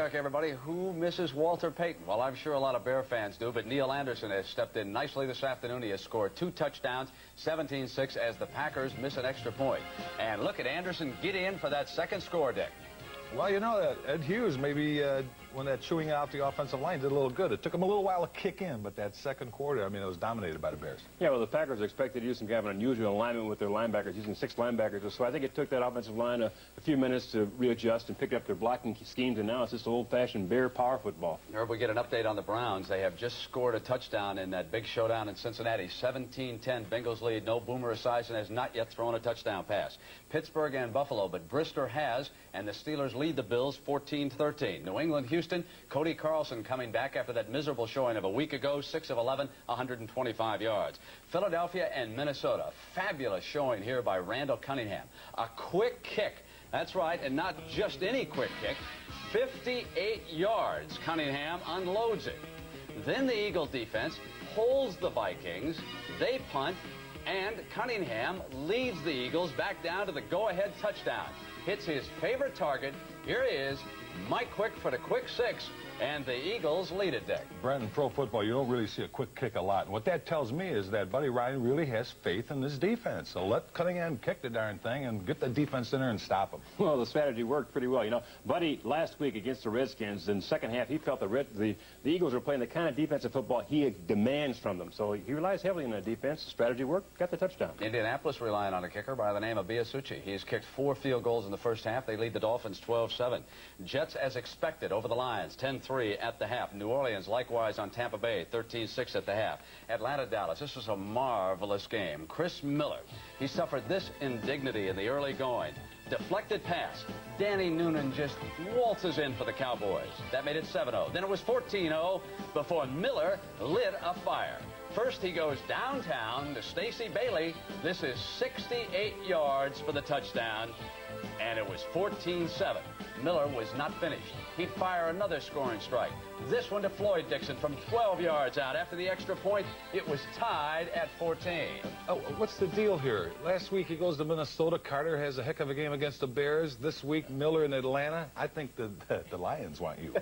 America, everybody. Who misses Walter Payton? Well, I'm sure a lot of Bear fans do, but Neil Anderson has stepped in nicely this afternoon. He has scored 2 touchdowns, 17-6, as the Packers miss an extra point. And look at Anderson get in for that second score, Dick. Well, you know, Ed Hughes, maybe when that chewing out the offensive line did a little good. It took him a little while to kick in, but that second quarter, I mean, it was dominated by the Bears. Yeah, well, the Packers expected to use some kind of an unusual alignment with their linebackers, using 6 linebackers. So I think it took that offensive line a few minutes to readjust and pick up their blocking schemes, and now it's just old-fashioned Bear power football. Herb, we get an update on the Browns. They have just scored a touchdown in that big showdown in Cincinnati. 17-10, Bengals lead. No Boomer Esiason has not yet thrown a touchdown pass. Pittsburgh and Buffalo, but Brister has, and the Steelers lead the Bills 14-13. New England, Houston, Cody Carlson coming back after that miserable showing of a week ago, 6 of 11, 125 yards. Philadelphia and Minnesota, fabulous showing here by Randall Cunningham. A quick kick, that's right, and not just any quick kick, 58 yards. Cunningham unloads it. Then the Eagle defense holds the Vikings, they punt, and Cunningham leads the Eagles back down to the go-ahead touchdown. Hits his favorite target. Here he is, Mike Quick for the quick 6, and the Eagles lead it, Dick. Brent, in pro football, you don't really see a quick kick a lot. And what that tells me is that Buddy Ryan really has faith in this defense. So let Cunningham kick the darn thing and get the defense in there and stop him. Well, the strategy worked pretty well. You know, Buddy, last week against the Redskins, in the second half, he felt the Eagles were playing the kind of defensive football he demands from them. So he relies heavily on the defense. The strategy worked, got the touchdown. Indianapolis relying on a kicker by the name of Biasucci. He's kicked 4 field goals in the first half. They lead the Dolphins 12-7. Jets, as expected, over the Lions, 10-3 at the half. New Orleans, likewise, on Tampa Bay, 13-6 at the half. Atlanta, Dallas, this was a marvelous game. Chris Miller, he suffered this indignity in the early going. Deflected pass. Danny Noonan just waltzes in for the Cowboys. That made it 7-0. Then it was 14-0 before Miller lit a fire. First, he goes downtown to Stacey Bailey. This is 68 yards for the touchdown, and it was 14-7. Miller was not finished. He'd fire another scoring strike. This one to Floyd Dixon from 12 yards out. After the extra point, it was tied at 14. Oh, what's the deal here? Last week he goes to Minnesota. Carter has a heck of a game against the Bears. This week, Miller in Atlanta. I think the Lions want you.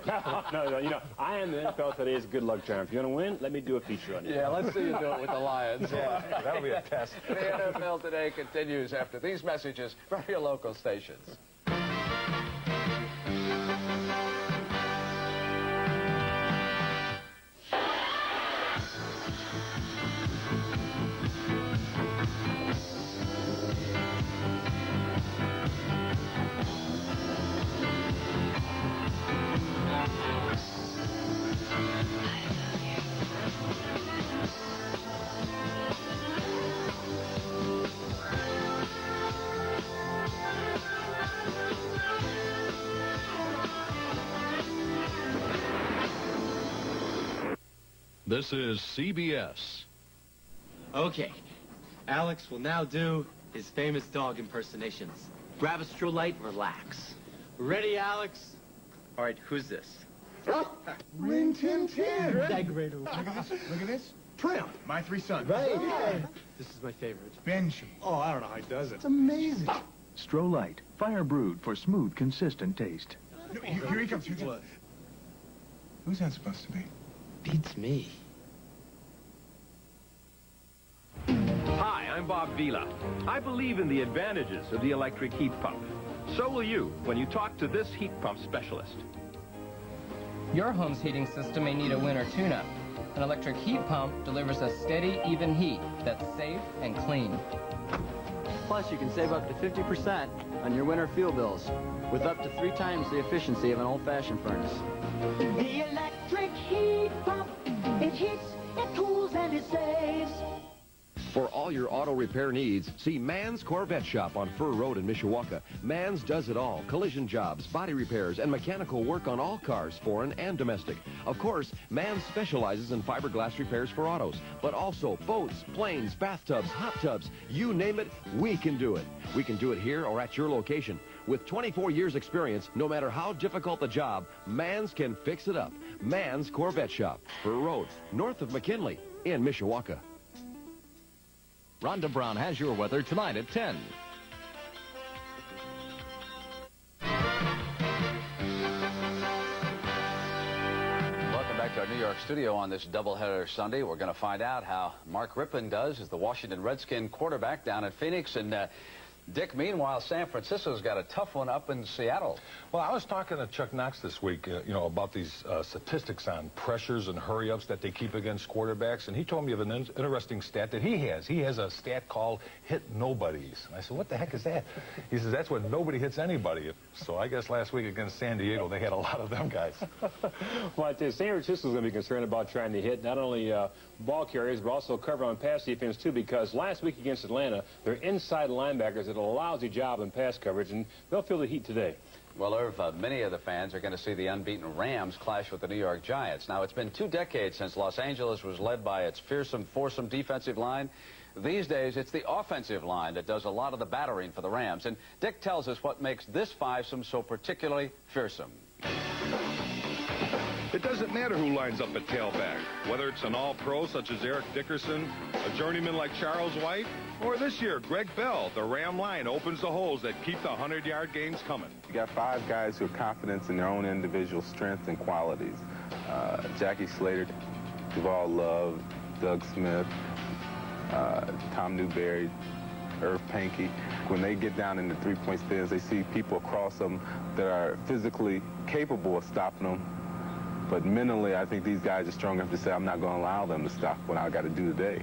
No, you know, I am the NFL today's good luck charm. If you want to win, let me do a feature on you. Yeah, let's see you do it with the Lions. Yeah, that'll be a test. The NFL Today continues after these messages from your local stations. This is CBS. Okay, Alex will now do his famous dog impersonations. Grab a stroll light, relax. Ready, Alex? All right, who's this? Rin Tin Tin. Decorator. Look at this. Tramp, my 3 sons. Right. This is my favorite. Benjamin. Oh, I don't know how he does it. It's amazing. Stroh Light, fire brewed for smooth, consistent taste. No, here he comes. Here he comes. Who's that supposed to be? Beats me. Hi, I'm Bob Vila. I believe in the advantages of the electric heat pump. So will you when you talk to this heat pump specialist. Your home's heating system may need a winter tune-up. An electric heat pump delivers a steady, even heat that's safe and clean. Plus, you can save up to 50% on your winter fuel bills, with up to 3 times the efficiency of an old-fashioned furnace. The electric heat pump, it heats, it cools, and it saves. For all your auto repair needs, see Mann's Corvette Shop on Fur Road in Mishawaka. Mann's does it all. Collision jobs, body repairs, and mechanical work on all cars, foreign and domestic. Of course, Mann's specializes in fiberglass repairs for autos, but also boats, planes, bathtubs, hot tubs. You name it, we can do it. We can do it here or at your location. With 24 years experience, no matter how difficult the job, Mann's can fix it up. Mann's Corvette Shop, Fur Road, north of McKinley in Mishawaka. Rhonda Brown has your weather tonight at 10. to our New York studio on this doubleheader Sunday. We're going to find out how Mark Rippon does as the Washington Redskin quarterback down at Phoenix. And Dick, meanwhile, San Francisco's got a tough one up in Seattle. Well, I was talking to Chuck Knox this week, about these statistics on pressures and hurry-ups that they keep against quarterbacks, and he told me of an interesting stat that he has. He has a stat called hit nobodies. And I said, what the heck is that? He says, that's when nobody hits anybody. So I guess last week against San Diego, they had a lot of them guys. Well, I tell you, San Francisco's going to be concerned about trying to hit not only ball carriers, but also cover on pass defense, too, because last week against Atlanta, their inside linebackers did a lousy job in pass coverage, and they'll feel the heat today. Well, Irv, many of the fans are going to see the unbeaten Rams clash with the New York Giants. Now, it's been 2 decades since Los Angeles was led by its fearsome foursome defensive line. These days, it's the offensive line that does a lot of the battering for the Rams. And Dick tells us what makes this fivesome so particularly fearsome. It doesn't matter who lines up at tailback, whether it's an all-pro such as Eric Dickerson, a journeyman like Charles White, or this year, Greg Bell. The Ram line opens the holes that keep the 100-yard games coming. You got 5 guys who have confidence in their own individual strengths and qualities. Jackie Slater, Duval Love, Doug Smith, Tom Newberry, Irv Pankey. When they get down in the three-point stance, they see people across them that are physically capable of stopping them. But mentally, I think these guys are strong enough to say, I'm not going to allow them to stop what I got to do today.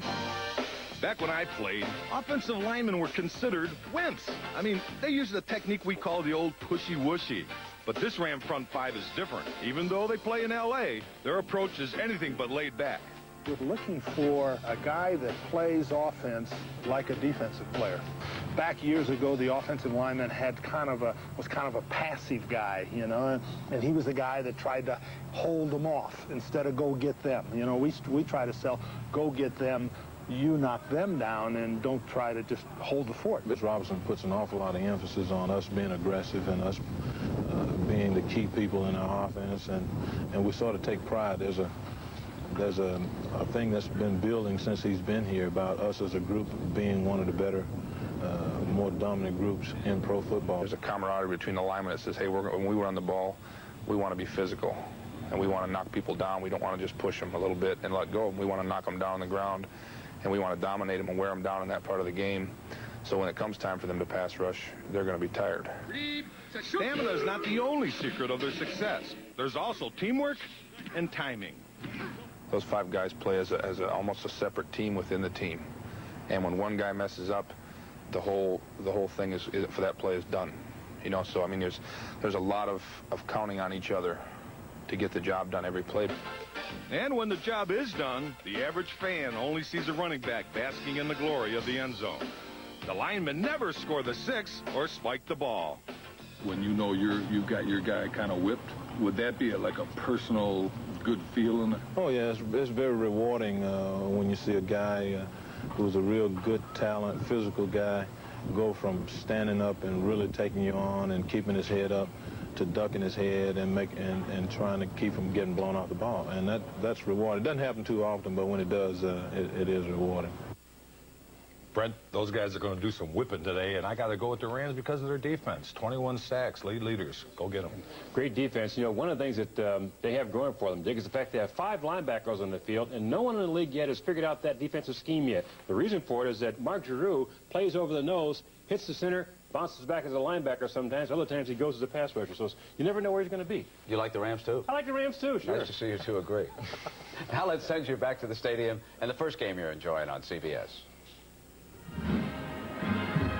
Back when I played, offensive linemen were considered wimps. I mean, they used a technique we call the old pushy-wushy. But this Ram front 5 is different. Even though they play in L.A., their approach is anything but laid back. We're looking for a guy that plays offense like a defensive player. Back years ago, the offensive lineman had was kind of a passive guy, and he was the guy that tried to hold them off instead of go get them. We try to sell, go get them, you knock them down, and don't try to just hold the fort. Ms. Robinson puts an awful lot of emphasis on us being aggressive and us being the key people in our offense, and we sort of take pride. There's a thing that's been building since he's been here about us as a group being one of the better, more dominant groups in pro football. There's a camaraderie between the linemen that says, hey, when we run the ball, we want to be physical, and we want to knock people down. We don't want to just push them a little bit and let go. We want to knock them down on the ground, and we want to dominate them and wear them down in that part of the game. So when it comes time for them to pass rush, they're going to be tired. Stamina is not the only secret of their success. There's also teamwork and timing. Those 5 guys play as almost a separate team within the team. And when one guy messes up, the whole thing is for that play is done. So I mean there's a lot of counting on each other to get the job done every play. And when the job is done, the average fan only sees a running back basking in the glory of the end zone. The linemen never score the 6 or spike the ball. When you've got your guy kind of whipped, would that be like a personal good feeling? Oh, yeah, it's very rewarding when you see a guy who's a real good talent, physical guy, go from standing up and really taking you on and keeping his head up to ducking his head and trying to keep him getting blown off the ball. And that's rewarding. It doesn't happen too often, but when it does, it is rewarding. Brent, those guys are going to do some whipping today, and I got to go with the Rams because of their defense. 21 sacks, leaders. Go get them. Great defense. One of the things that they have going for them, Dick, is the fact they have 5 linebackers on the field, and no one in the league yet has figured out that defensive scheme yet. The reason for it is that Mark Giroux plays over the nose, hits the center, bounces back as a linebacker sometimes. Other times he goes as a pass rusher. So you never know where he's going to be. You like the Rams, too? I like the Rams, too, sure. Nice to see you two agree. Now let's send you back to the stadium and the first game you're enjoying on CBS.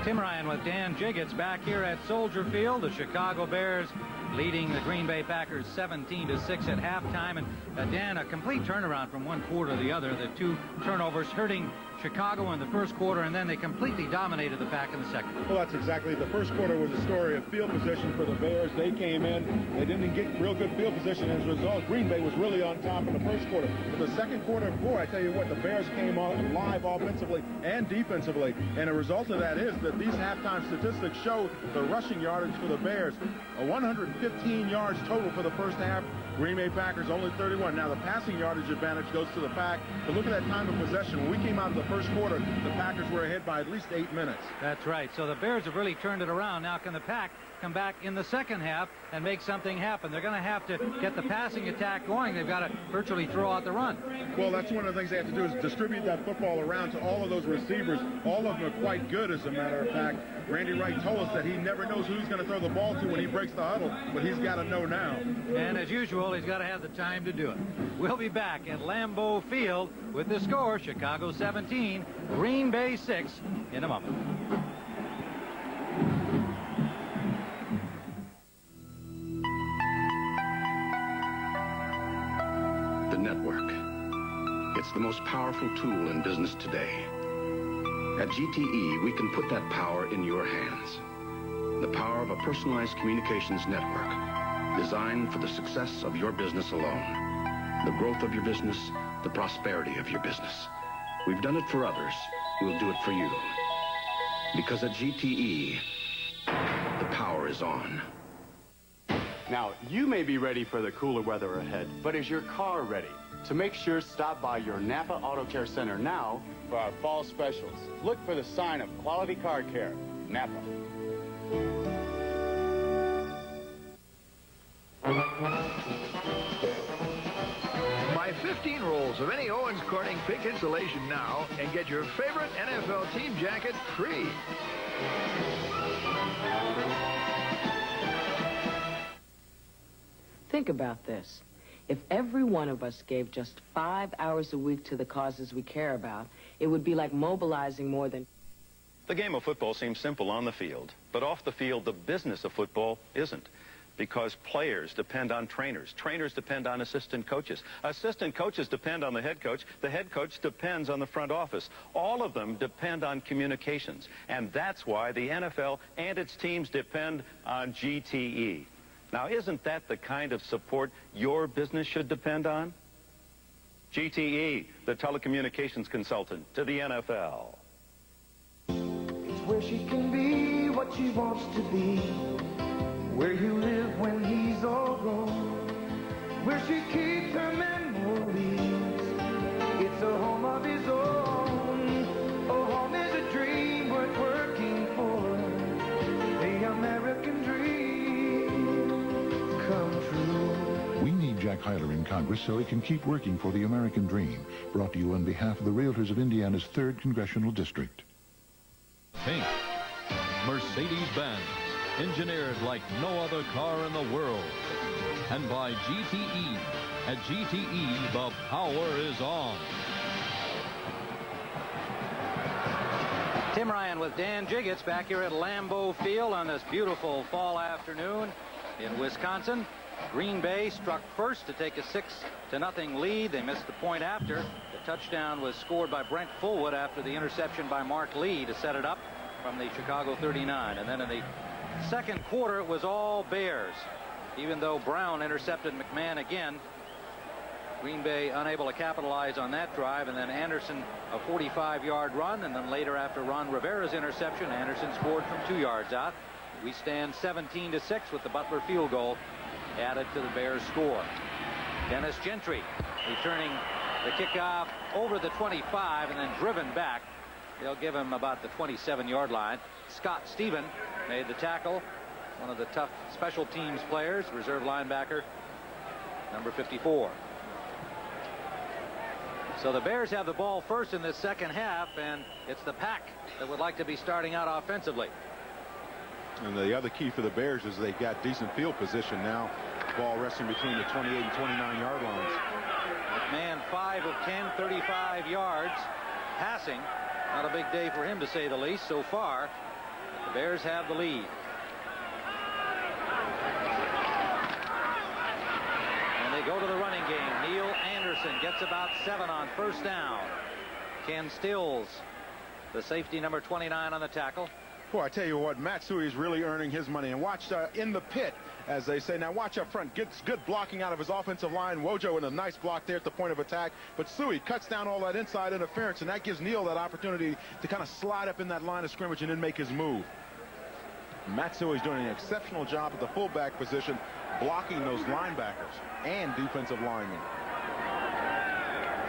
Tim Ryan with Dan Jiggets back here at Soldier Field. The Chicago Bears leading the Green Bay Packers 17-6 at halftime. And Dan, a complete turnaround from one quarter to the other. The 2 turnovers hurting Chicago in the first quarter, and then they completely dominated the Pack in the second. Well, that's exactly. The first quarter was a story of field position for the Bears. They came in. They didn't get real good field position. As a result, Green Bay was really on top in the first quarter. But the second quarter, boy, I tell you what, the Bears came on live offensively and defensively. And a result of that is that these halftime statistics show the rushing yardage for the Bears. 115 yards total for the first half. Green Bay Packers only 31. Now the passing yardage advantage goes to the Pack. But look at that time of possession. When we came out of the first quarter, the Packers were ahead by at least 8 minutes. That's right. So the Bears have really turned it around. Now can the Pack come back in the second half and make something happen? They're going to have to get the passing attack going. They've got to virtually throw out the run. Well, that's one of the things they have to do is distribute that football around to all of those receivers. All of them are quite good, as a matter of fact. Randy Wright told us that he never knows who he's going to throw the ball to when he breaks the huddle, but he's got to know now. And as usual, he's got to have the time to do it. We'll be back at Lambeau Field with the score, Chicago 17, Green Bay 6, in a moment. The network. It's the most powerful tool in business today. At GTE, we can put that power in your hands. The power of a personalized communications network designed for the success of your business alone. The growth of your business, the prosperity of your business. We've done it for others. We'll do it for you. Because at GTE, the power is on. Now, you may be ready for the cooler weather ahead, but is your car ready? To make sure, stop by your Napa Auto Care Center now for our fall specials. Look for the sign of quality car care. Napa. Buy 15 rolls of any Owens Corning pink insulation now and get your favorite NFL team jacket free. Think about this. If every one of us gave just 5 hours a week to the causes we care about, it would be like mobilizing more than... The game of football seems simple on the field, but off the field, the business of football isn't. Because players depend on trainers. Trainers depend on assistant coaches. Assistant coaches depend on the head coach. The head coach depends on the front office. All of them depend on communications. And that's why the NFL and its teams depend on GTE. Now, isn't that the kind of support your business should depend on? GTE, the telecommunications consultant to the NFL. It's where she can be what she wants to be. Where you live when he's all grown. Where she keeps her memories. It's a home of his own. A home is a dream worth working for. The American dream come true. We need Jack Hyler in Congress so he can keep working for the American dream. Brought to you on behalf of the Realtors of Indiana's 3rd Congressional District. Pink. Mercedes-Benz. Engineered like no other car in the world. And by GTE. At GTE, the power is on. Tim Ryan with Dan Jiggets back here at Lambeau Field on this beautiful fall afternoon in Wisconsin. Green Bay struck first to take a 6-0 lead. They missed the point after. The touchdown was scored by Brent Fullwood after the interception by Mark Lee to set it up from the Chicago 39. And then in the second quarter, it was all Bears. Even though Brown intercepted McMahon again, Green Bay unable to capitalize on that drive, and then Anderson a 45-yard run, and then later after Ron Rivera's interception, Anderson scored from 2 yards out. We stand 17-6 with the Butler field goal added to the Bears score. Dennis Gentry returning the kickoff over the 25 and then driven back. They'll give him about the 27-yard line. Scott Stephen made the tackle. One of the tough special teams players, reserve linebacker, number 54. So the Bears have the ball first in this second half, and it's the Pack that would like to be starting out offensively. And the other key for the Bears is they've got decent field position now. Ball resting between the 28 and 29-yard lines. McMahon 5 of 10, 35 yards. Passing, not a big day for him to say the least so far. The Bears have the lead. And they go to the running game. Neil Anderson gets about 7 on first down. Ken Stills, the safety, number 29 on the tackle. Boy, I tell you what, Matt Suey is really earning his money. And watch in the pit, as they say. Now watch up front. Gets good blocking out of his offensive line. Wojo in a nice block there at the point of attack. But Suey cuts down all that inside interference, and that gives Neal that opportunity to kind of slide up in that line of scrimmage and then make his move. Matsui's doing an exceptional job at the fullback position, blocking those linebackers and defensive linemen.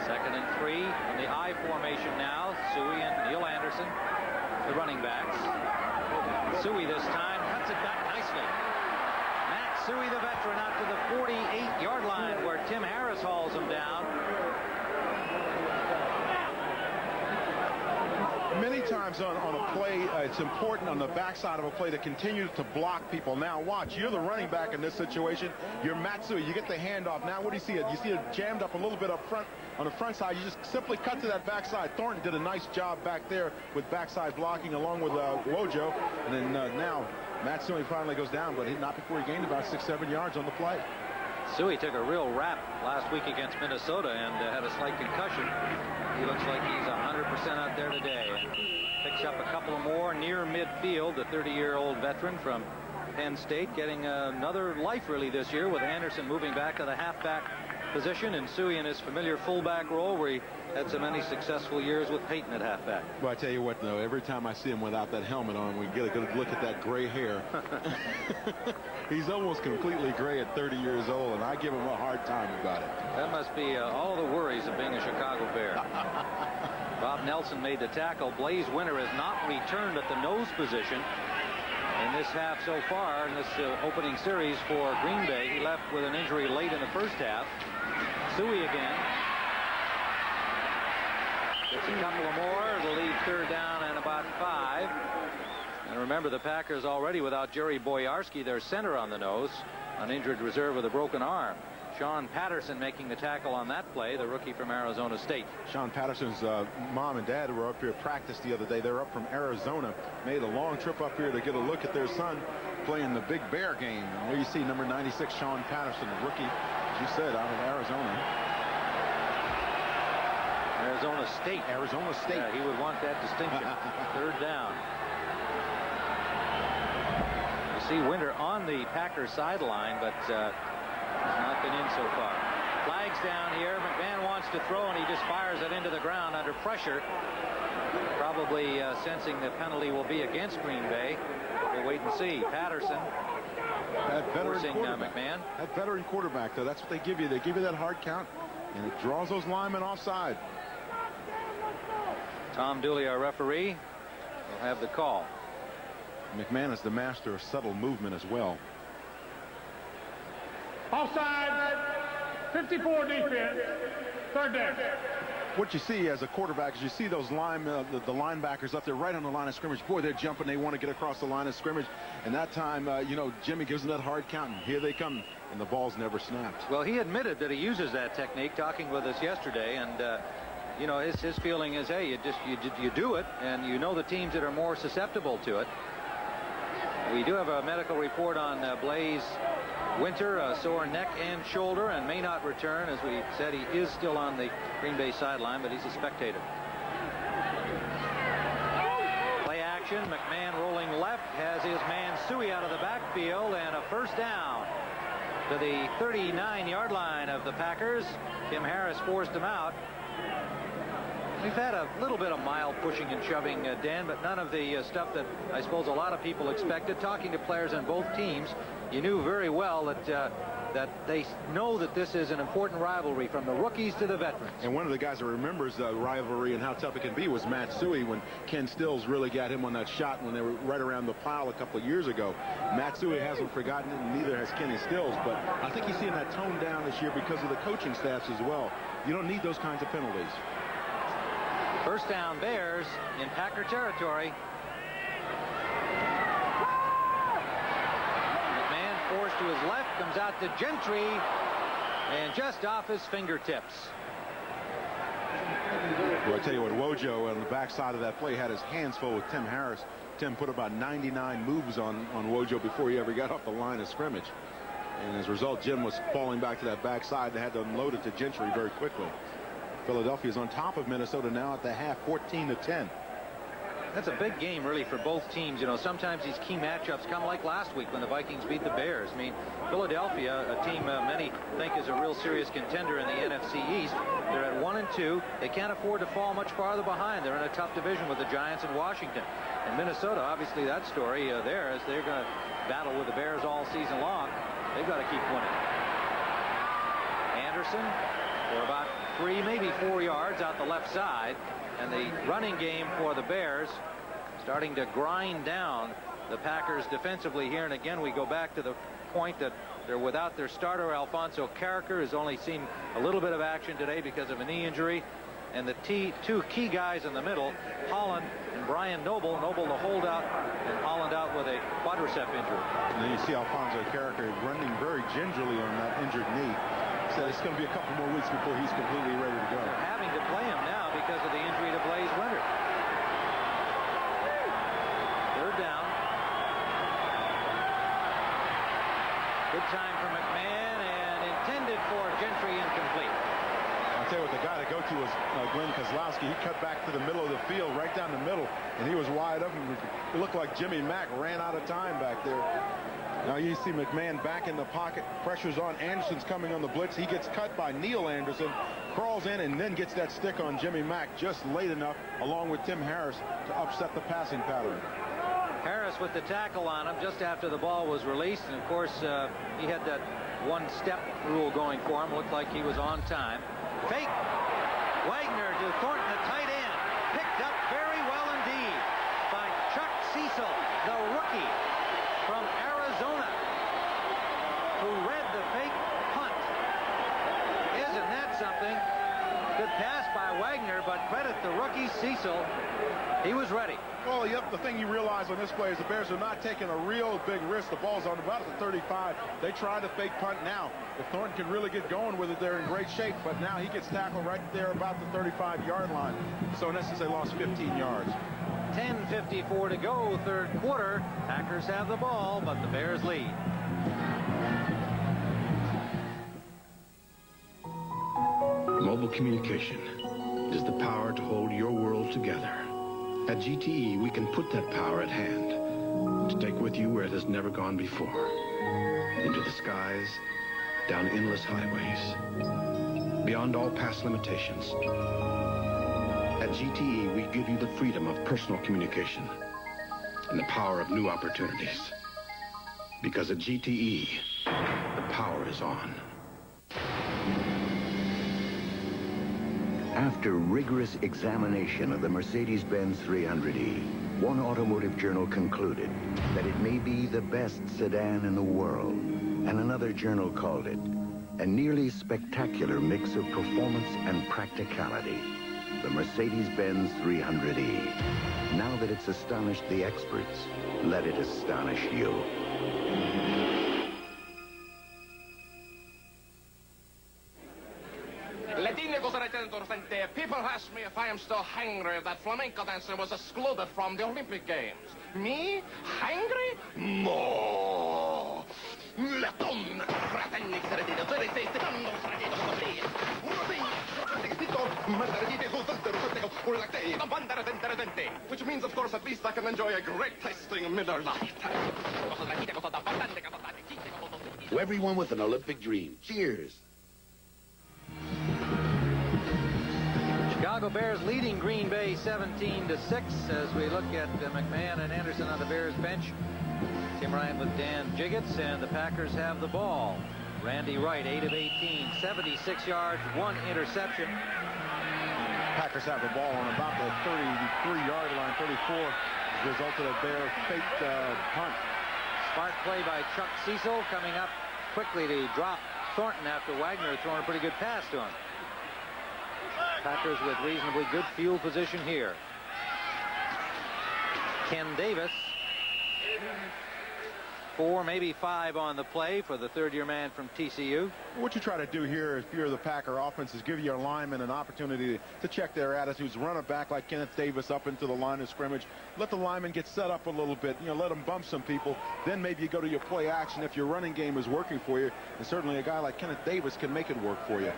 2nd and 3 in the I formation now. Suey and Neil Anderson, the running backs. Suey this time cuts it back nicely. Matt Suey, the veteran, out to the 48-yard line where Tim Harris hauls him down. Many times on a play, it's important on the backside of a play to continue to block people. Now watch, you're the running back in this situation. You're Matsui. You get the handoff. Now what do you see? You see it jammed up a little bit up front on the front side. You just simply cut to that backside. Thornton did a nice job back there with backside blocking along with Wojo. And then now Matsui finally goes down, but not before he gained about 6-7 yards on the play. Suey took a real rap last week against Minnesota and had a slight concussion. He looks like he's 100% out there today. And picks up a couple more near midfield. The 30-year-old veteran from Penn State getting another life really this year with Anderson moving back to the halfback position and Suey in his familiar fullback role where he had so many successful years with Peyton at halfback. Well, I tell you what, though, every time I see him without that helmet on, we get a good look at that gray hair. He's almost completely gray at 30 years old, and I give him a hard time about it. That must be all the worries of being a Chicago Bear. Bob Nelson made the tackle. Blaze Winter has not returned at the nose position in this half so far in this opening series for Green Bay. He left with an injury late in the first half. Suey again. Gets a couple of more. It'll leave 3rd down and about 5. And remember, the Packers already without Jerry Boyarsky, their center on the nose, an injured reserve with a broken arm. Sean Patterson making the tackle on that play, the rookie from Arizona State. Sean Patterson's mom and dad were up here at practice the other day. They're up from Arizona, made a long trip up here to get a look at their son playing the Big Bear game. And there you see number 96, Sean Patterson, the rookie, as you said, out of Arizona. Arizona State. Arizona State. Yeah, he would want that distinction. 3rd down. You see Winter on the Packers sideline, but has not been in so far. Flags down here. McMahon wants to throw, and he just fires it into the ground under pressure. Probably sensing the penalty will be against Green Bay. We'll wait and see. Patterson. That veteran quarterback. McMahon. That veteran quarterback, though, that's what they give you. They give you that hard count, and it draws those linemen offside. Tom Dooley, our referee, will have the call. McMahon is the master of subtle movement as well. Offside, 54 defense, 3rd down. What you see as a quarterback is you see those the linebackers up there right on the line of scrimmage. Boy, they're jumping. They want to get across the line of scrimmage. And that time, you know, Jimmy gives them that hard count. And here they come. And the ball's never snapped. Well, he admitted that he uses that technique, talking with us yesterday. And, you know, his feeling is, hey, you do it. And you know the teams that are more susceptible to it. We do have a medical report on Blaze Winter, a sore neck and shoulder, and may not return. As we said, he is still on the Green Bay sideline, but he's a spectator. Play action. McMahon rolling left, has his man Suey out of the backfield, and a 1st down to the 39-yard line of the Packers. Tim Harris forced him out. We've had a little bit of mild pushing and shoving, Dan, but none of the stuff that I suppose a lot of people expected. Talking to players on both teams, you knew very well that they know that this is an important rivalry from the rookies to the veterans. And one of the guys that remembers the rivalry and how tough it can be was Matt Suey when Ken Stills really got him on that shot when they were right around the pile a couple of years ago. Matt Suey hasn't forgotten it, and neither has Kenny Stills. But I think you're seeing that tone down this year because of the coaching staffs as well. You don't need those kinds of penalties. 1st down Bears in Packer territory. McMahon forced to his left, comes out to Gentry, and just off his fingertips. Well, I tell you what, Wojo on the backside of that play had his hands full with Tim Harris. Tim put about 99 moves on Wojo before he ever got off the line of scrimmage. And as a result, Jim was falling back to that backside. They had to unload it to Gentry very quickly. Philadelphia is on top of Minnesota now at the half, 14-10. That's a big game, really, for both teams. You know, sometimes these key matchups come like last week when the Vikings beat the Bears. I mean, Philadelphia, a team many think is a real serious contender in the NFC East. They're at 1-2. They can't afford to fall much farther behind. They're in a tough division with the Giants and Washington. And Minnesota, obviously, that story there is they're going to battle with the Bears all season long. They've got to keep winning. Anderson for about 3, maybe 4 yards out the left side. And the running game for the Bears starting to grind down the Packers defensively here. And again, we go back to the point that they're without their starter. Alfonso Carricker has only seen a little bit of action today because of a knee injury. And the two key guys in the middle, Holland and Brian Noble. Noble the holdout, and Holland out with a quadricep injury. And then you see Alfonso Carricker running very gingerly on that injured knee. So it's going to be a couple more weeks before he's completely ready to go. They're having to play him now because of the injury to Blaze Winter. Third down. Good time for McMahon, and intended for Gentry, incomplete. I'll tell you what, the guy to go to was Glenn Kozlowski. He cut back to the middle of the field, right down the middle, and he was wide open. It looked like Jimmy Mack ran out of time back there. Now you see McMahon back in the pocket. Pressure's on. Anderson's coming on the blitz. He gets cut by Neil Anderson, crawls in, and then gets that stick on Jimmy Mack just late enough, along with Tim Harris, to upset the passing pattern. Harris with the tackle on him just after the ball was released. And, of course, he had that one-step rule going for him. Looked like he was on time. Fake. Wagner to Thornton, the tight end. Picked up very well indeed by Chuck Cecil, the rookie from Arizona, who read the fake punt. Isn't that something? Good pass by Wagner, but credit the rookie Cecil. He was ready. Well, yep, the thing you realize on this play is the Bears are not taking a real big risk. The ball's on about the 35. They try the fake punt now. If Thornton can really get going with it, they're in great shape. But now he gets tackled right there about the 35-yard line. So in essence, they lost 15 yards. 10:54 to go, third quarter. Packers have the ball, but the Bears lead. Mobile communication is the power to hold your world together. At GTE, we can put that power at hand to take with you where it has never gone before. Into the skies, down endless highways, beyond all past limitations. At GTE, we give you the freedom of personal communication and the power of new opportunities. Because at GTE, the power is on. After rigorous examination of the Mercedes-Benz 300E, one automotive journal concluded that it may be the best sedan in the world, and another journal called it a nearly spectacular mix of performance and practicality. The Mercedes-Benz 300E. Now that it's astonished the experts, let it astonish you. People ask me if I am still hungry that flamenco dancing was excluded from the Olympic Games. Me? Hungry? No! Which means, of course, at least I can enjoy a great tasting Miller Lite. To everyone with an Olympic dream, cheers. Chicago Bears leading Green Bay 17-6 as we look at McMahon and Anderson on the Bears bench. Tim Ryan with Dan Jiggets, and the Packers have the ball. Randy Wright, 8 of 18, 76 yards, 1 interception. Packers have the ball on about the 33-yard line, 34, as a result of a Bear fake punt. Smart play by Chuck Cecil coming up quickly to drop Thornton after Wagner throwing a pretty good pass to him. Packers with reasonably good field position here. Ken Davis, 4, maybe 5 on the play for the third-year man from TCU. What you try to do here, if you're the Packer offense, is give your linemen an opportunity to check their attitudes. Run it back like Kenneth Davis up into the line of scrimmage. Let the linemen get set up a little bit. You know, let them bump some people. Then maybe you go to your play action if your running game is working for you. And certainly a guy like Kenneth Davis can make it work for you.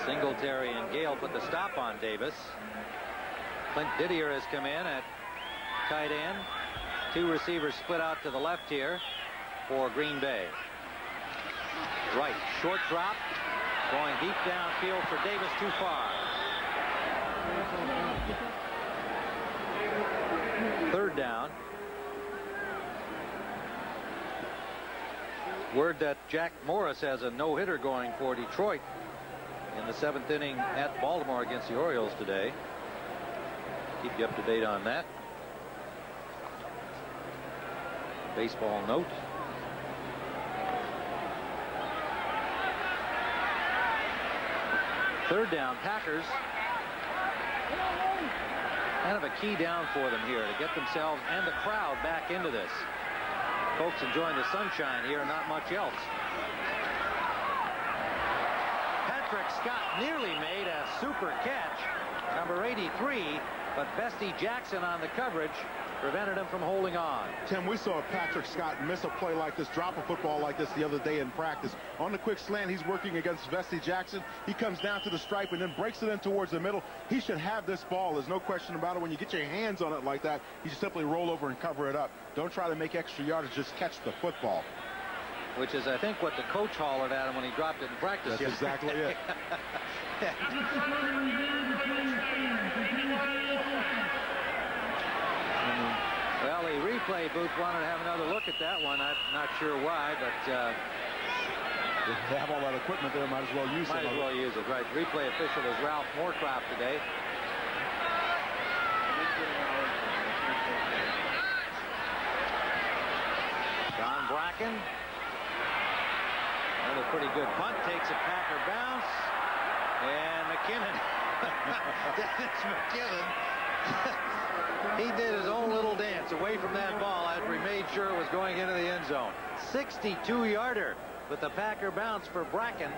Singletary and Gale put the stop on Davis. Clint Didier has come in at tight end. 2 receivers split out to the left here for Green Bay. Right, short drop, going deep downfield for Davis, too far. 3rd down. Word that Jack Morris has a no-hitter going for Detroit in the 7th inning at Baltimore against the Orioles today. Keep you up to date on that. Baseball note. Third down, Packers. Kind of a key down for them here to get themselves and the crowd back into this. Folks enjoying the sunshine here, not much else. Patrick Scott nearly made a super catch, number 83, but Bestie Jackson on the coverage prevented him from holding on. Tim, we saw Patrick Scott miss a play like this, drop a football like this the other day in practice. On the quick slant, he's working against Bestie Jackson. He comes down to the stripe and then breaks it in towards the middle. He should have this ball. There's no question about it. When you get your hands on it like that, you just simply roll over and cover it up. Don't try to make extra yardage, just catch the football. Which is, I think, what the coach hollered at him when he dropped it in practice. That's exactly it. Well, the replay booth wanted to have another look at that one. I'm not sure why, but they have all that equipment there. Might as well use it. Might as well use it, right. Replay official is Ralph Moorcroft today. Don Bracken. Another pretty good punt. Takes a Packer bounce. And McKinnon. Dennis McKinnon. He did his own little dance away from that ball after he made sure it was going into the end zone. 62-yarder with the Packer bounce for Bracken.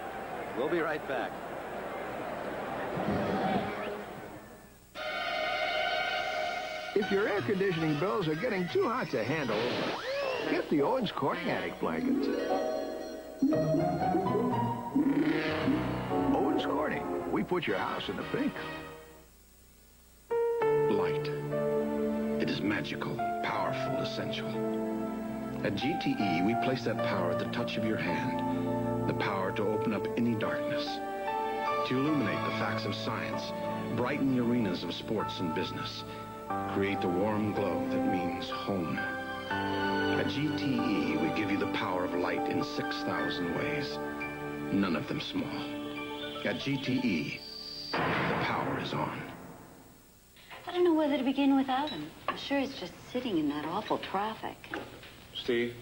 We'll be right back. If your air conditioning bills are getting too hot to handle, get the Owens Corning Attic blanket. Owens Corning. We put your house in the pink. Light. It is magical, powerful, essential. At GTE, we place that power at the touch of your hand. The power to open up any darkness. To illuminate the facts of science. Brighten the arenas of sports and business. Create the warm glow that means home. At GTE, we give you the power of light in 6,000 ways. None of them small. At GTE, the power is on. I don't know whether to begin without him. I'm sure he's just sitting in that awful traffic. Steve,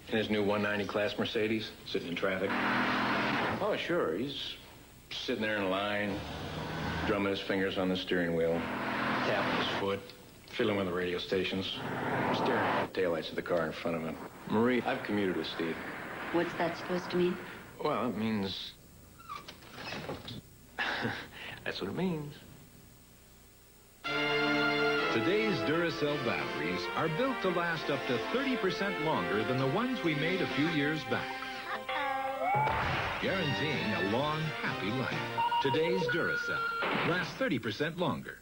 in his new 190 class Mercedes, sitting in traffic. Oh, sure. He's sitting there in line, drumming his fingers on the steering wheel, tapping his foot, fiddling with the radio stations, staring at the taillights of the car in front of him. Marie, I've commuted with Steve. What's that supposed to mean? Well, it means... That's what it means. Today's Duracell batteries are built to last up to 30% longer than the ones we made a few years back. Guaranteeing a long, happy life. Today's Duracell lasts 30% longer.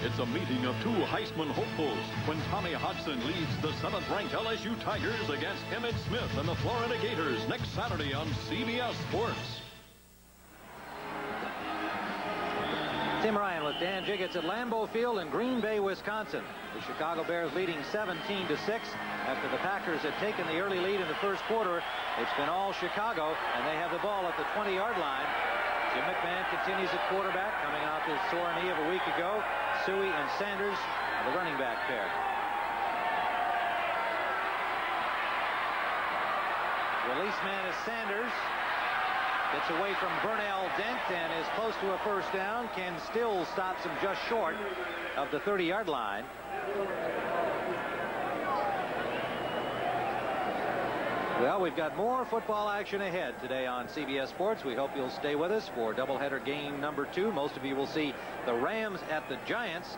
It's a meeting of 2 Heisman hopefuls when Tommy Hodgson leads the 7th-ranked LSU Tigers against Emmitt Smith and the Florida Gators next Saturday on CBS Sports. Tim Ryan with Dan Jiggets at Lambeau Field in Green Bay, Wisconsin. The Chicago Bears leading 17-6 after the Packers had taken the early lead in the first quarter. It's been all Chicago, and they have the ball at the 20-yard line. Jim McMahon continues at quarterback, coming off his sore knee of a week ago. Suey and Sanders are the running back pair. Release man is Sanders. Gets away from Burnell Dent and is close to a first down. Ken Stills stops him just short of the 30-yard line. Well, we've got more football action ahead today on CBS Sports. We hope you'll stay with us for doubleheader game number 2. Most of you will see the Rams at the Giants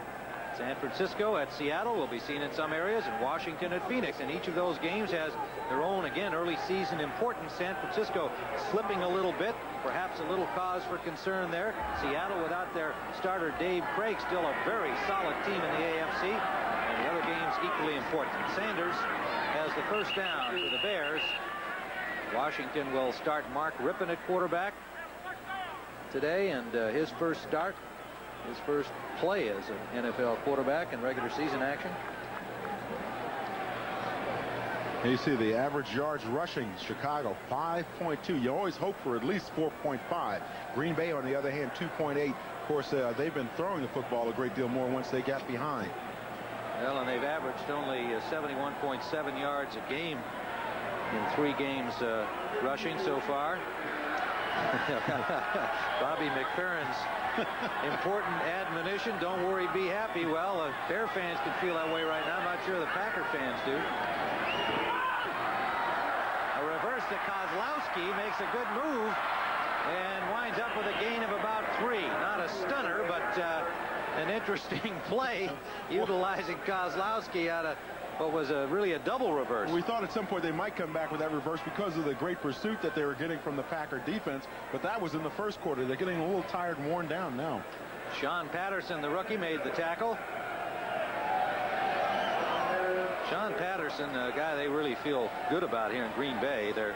San Francisco at Seattle will be seen in some areas, and Washington at Phoenix. And each of those games has their own, again, early season importance. San Francisco slipping a little bit, perhaps a little cause for concern there. Seattle without their starter Dave Craig, still a very solid team in the AFC. And the other games equally important. Sanders has the first down for the Bears. Washington will start Mark Rippon at quarterback today, and his first start, his first play as an NFL quarterback in regular season action. And you see the average yards rushing, Chicago 5.2. You always hope for at least 4.5. Green Bay, on the other hand, 2.8. Of course, they've been throwing the football a great deal more once they got behind. Well, and they've averaged only 71.7 yards a game in 3 games rushing so far. Bobby McFerrin's important admonition, don't worry, be happy. Well, Bear fans can feel that way right now. I'm not sure the Packer fans do. A reverse to Kozlowski, makes a good move and winds up with a gain of about 3. Not a stunner, but an interesting play utilizing Kozlowski out of what was really a double reverse. We thought at some point they might come back with that reverse because of the great pursuit that they were getting from the Packer defense, but that was in the first quarter. They're getting a little tired and worn down now. Sean Patterson, the rookie, made the tackle. Sean Patterson, a guy they really feel good about here in Green Bay. Their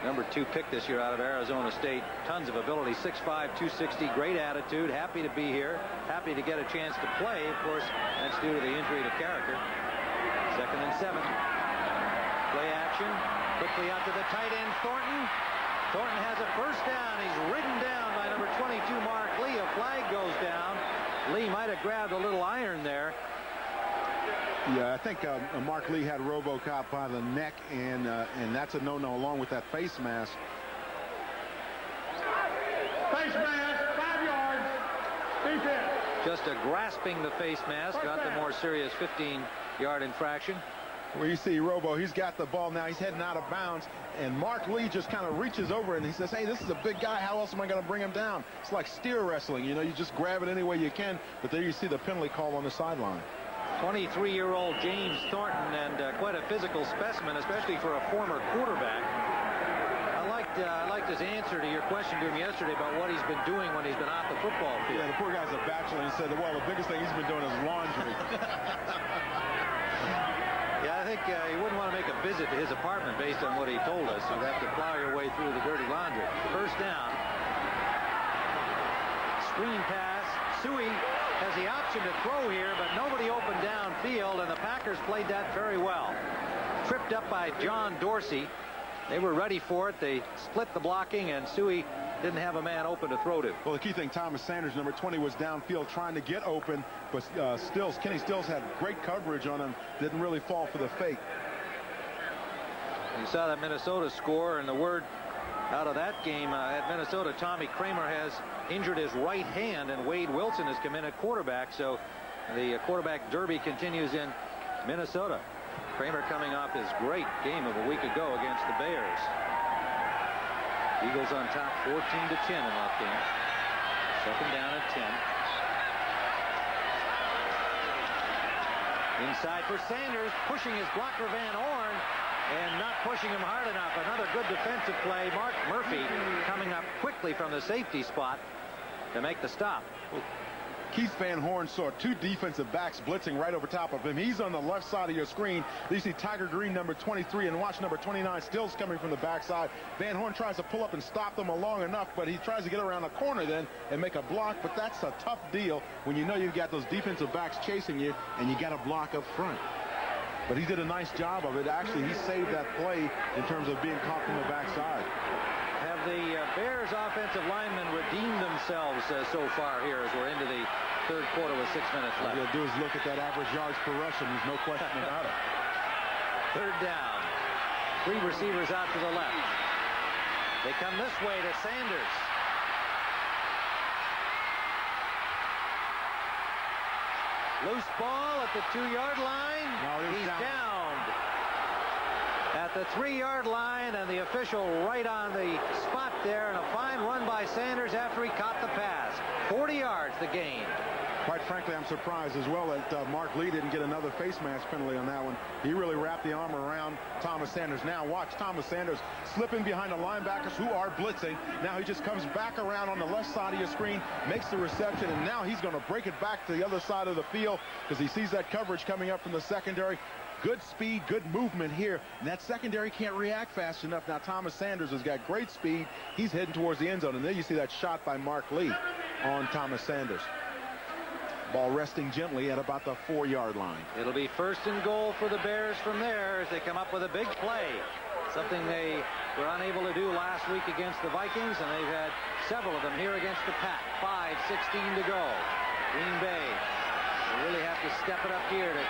number 2 pick this year out of Arizona State. Tons of ability, 6'5", 260, great attitude, happy to be here, happy to get a chance to play. Of course, that's due to the injury to Carricker. 2nd and 7. Play action. Quickly out to the tight end, Thornton. Thornton has a first down. He's ridden down by number 22, Mark Lee. A flag goes down. Lee might have grabbed a little iron there. Yeah, I think Mark Lee had RoboCop by the neck, and that's a no-no along with that face mask. Face mask, 5 yards. Defense. Just a grasping the face mask, got the more serious 15-yard infraction. Where you see Robo, he's got the ball now. He's heading out of bounds, and Mark Lee just kind of reaches over and he says, hey, this is a big guy. How else am I going to bring him down? It's like steer wrestling. You know, you just grab it any way you can, but there you see the penalty call on the sideline. 23-year-old James Thornton, and quite a physical specimen, especially for a former quarterback. I liked his answer to your question to him yesterday about what he's been doing when he's been off the football field. Yeah, the poor guy's a bachelor, and he said, well, the biggest thing he's been doing is laundry. Yeah, I think you wouldn't want to make a visit to his apartment based on what he told us. You'd have to plow your way through the dirty laundry. First down. Screen pass. Suey has the option to throw here, but nobody opened downfield, and the Packers played that very well. Tripped up by John Dorsey. They were ready for it. They split the blocking, and Suey didn't have a man open to throw to. Well, the key thing, Thomas Sanders, number 20, was downfield trying to get open, but Kenny Stills had great coverage on him. Didn't really fall for the fake. You saw that Minnesota score, and the word out of that game at Minnesota, Tommy Kramer has injured his right hand, and Wade Wilson has come in at quarterback. So the quarterback derby continues in Minnesota. Kramer coming off his great game of a week ago against the Bears. Eagles on top 14-10 in that game. 2nd down and 10. Inside for Sanders, pushing his blocker Van Horn and not pushing him hard enough. Another good defensive play. Mark Murphy coming up quickly from the safety spot to make the stop. Keith Van Horn saw 2 defensive backs blitzing right over top of him. He's on the left side of your screen. You see Tiger Green, number 23, and watch number 29, Stills coming from the backside. Van Horn tries to pull up and stop them long enough, but he tries to get around the corner then and make a block, but that's a tough deal when you know you've got those defensive backs chasing you and you got a block up front. But he did a nice job of it. Actually, he saved that play in terms of being caught from the backside. Have the Bears offensive linemen redeemed themselves so far here as we're into the 3rd quarter with 6 minutes left? All you'll do is look at that average yards per rush, and there's no question about it. 3rd down. 3 receivers out to the left. They come this way to Sanders. Loose ball at the 2-yard line. He's downed at the 3-yard line, and the official right on the spot there, and a fine run by Sanders after he caught the pass. 40 yards the gain. Quite frankly, I'm surprised as well that Mark Lee didn't get another face mask penalty on that one. He really wrapped the arm around Thomas Sanders. Now watch Thomas Sanders slipping behind the linebackers who are blitzing. Now he just comes back around on the left side of your screen, makes the reception, and now he's going to break it back to the other side of the field because he sees that coverage coming up from the secondary. Good speed, good movement here. And that secondary can't react fast enough. Now Thomas Sanders has got great speed. He's heading towards the end zone. And then you see that shot by Mark Lee on Thomas Sanders. Ball resting gently at about the 4-yard line. It'll be 1st and goal for the Bears from there as they come up with a big play. Something they were unable to do last week against the Vikings, and they've had several of them here against the Pack. 5:16 to go. Green Bay, they really have to step it up here to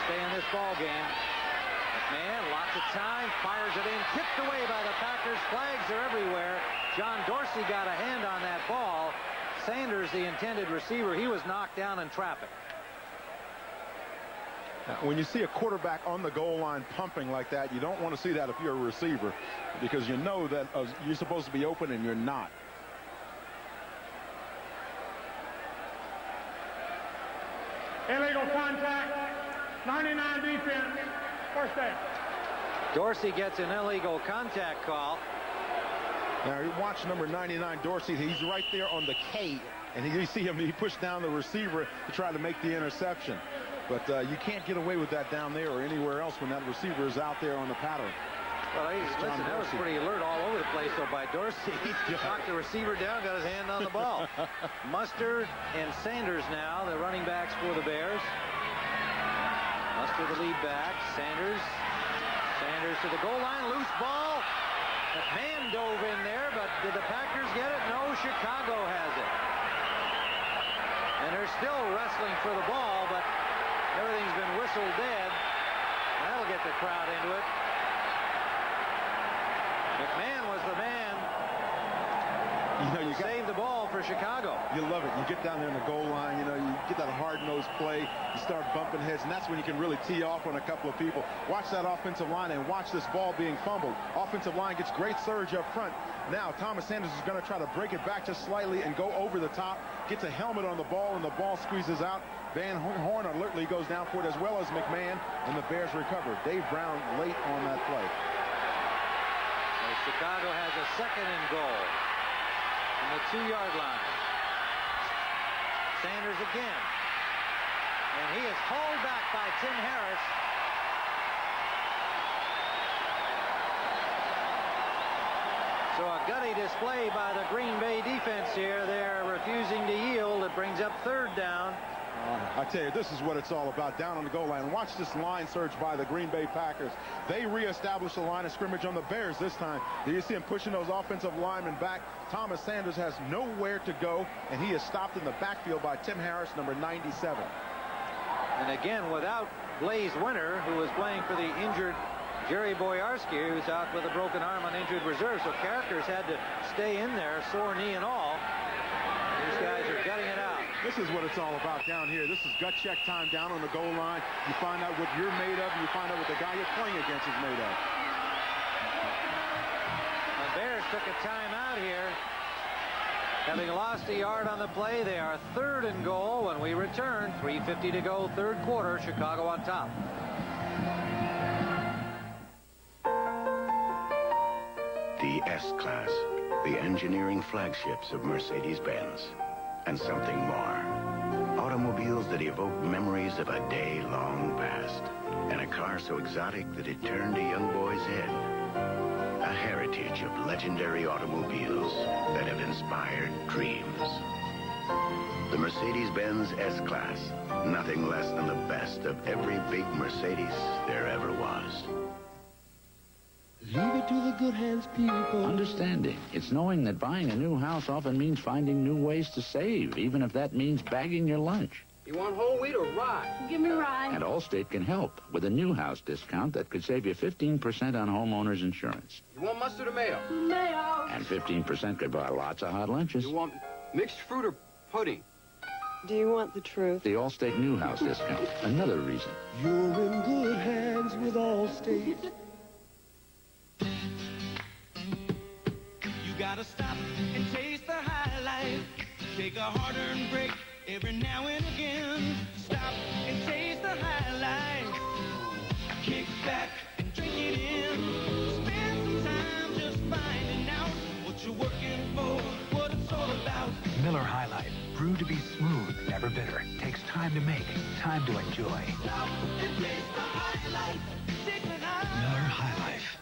stay in this ball game. McMahon, lots of time, fires it in, tipped away by the Packers. Flags are everywhere. John Dorsey got a hand on that ball. Sanders, the intended receiver, he was knocked down in traffic. Now, when you see a quarterback on the goal line pumping like that, you don't want to see that if you're a receiver, because you know that you're supposed to be open and you're not. Illegal contact. 99 defense. First down. Dorsey gets an illegal contact call. Now you watch number 99 Dorsey. He's right there on the K, and you see him. He pushed down the receiver to try to make the interception. But you can't get away with that down there or anywhere else when that receiver is out there on the pattern. Well, listen, that was pretty alert all over the place, though, by Dorsey. He knocked the receiver down, got his hand on the ball. Mustard and Sanders now, the running backs for the Bears. Mustard the lead back. Sanders to the goal line. Loose ball. McMahon dove in there, but did the Packers get it? No, Chicago has it. And they're still wrestling for the ball, but everything's been whistled dead. That'll get the crowd into it. McMahon was the man. You saved the ball for Chicago. You love it. You get down there in the goal line, you get that hard-nosed play, you start bumping heads, and that's when you can really tee off on a couple of people. Watch that offensive line and watch this ball being fumbled. Offensive line gets great surge up front. Now Thomas Sanders is going to try to break it back just slightly and go over the top, gets a helmet on the ball, and the ball squeezes out. Van Horn alertly goes down for it, as well as McMahon, and the Bears recover. Dave Brown late on that play. Chicago has a 2nd and goal from the 2-yard line. Sanders again. And he is hauled back by Tim Harris. So a gutty display by the Green Bay defense here. They're refusing to yield. It brings up 3rd down. I tell you, this is what it's all about down on the goal line. Watch this line surge by the Green Bay Packers. They reestablish the line of scrimmage on the Bears this time. Do you see him pushing those offensive linemen back? Thomas Sanders has nowhere to go, and he is stopped in the backfield by Tim Harris, number 97. And again, without Blaze Winter, who was playing for the injured Jerry Boyarski, who's out with a broken arm on injured reserve. So Characters had to stay in there, sore knee and all. These guys are gutting it out. This is what it's all about down here. This is gut check time down on the goal line. You find out what you're made of, and you find out what the guy you're playing against is made of. The Bears took a timeout here. Having lost a yard on the play, they are 3rd and goal when we return. 3:50 to go, 3rd quarter. Chicago on top. The S-Class, the engineering flagships of Mercedes-Benz, and something more. Automobiles that evoke memories of a day long past, and a car so exotic that it turned a young boy's head. A heritage of legendary automobiles that have inspired dreams. The Mercedes-Benz S-Class, nothing less than the best of every big Mercedes there ever was. Leave it to the good hands, people. Understanding. It's knowing that buying a new house often means finding new ways to save, even if that means bagging your lunch. You want whole wheat or rye? Give me rye. And Allstate can help with a new house discount that could save you 15% on homeowners insurance. You want mustard or mayo? Mayo. And 15% could buy lots of hot lunches. You want mixed fruit or pudding? Do you want the truth? The Allstate new house discount. Another reason. You're in good hands with Allstate. You gotta stop and taste the high life. Take a hard-earned break Every now and again, stop and taste the high life. Kick back and drink it in. Spend some time just finding out what you're working for, what it's all about. Miller High Life, brewed to be smooth, never bitter. Takes time to make, time to enjoy. Stop and taste the high life. Take the high. Miller High Life.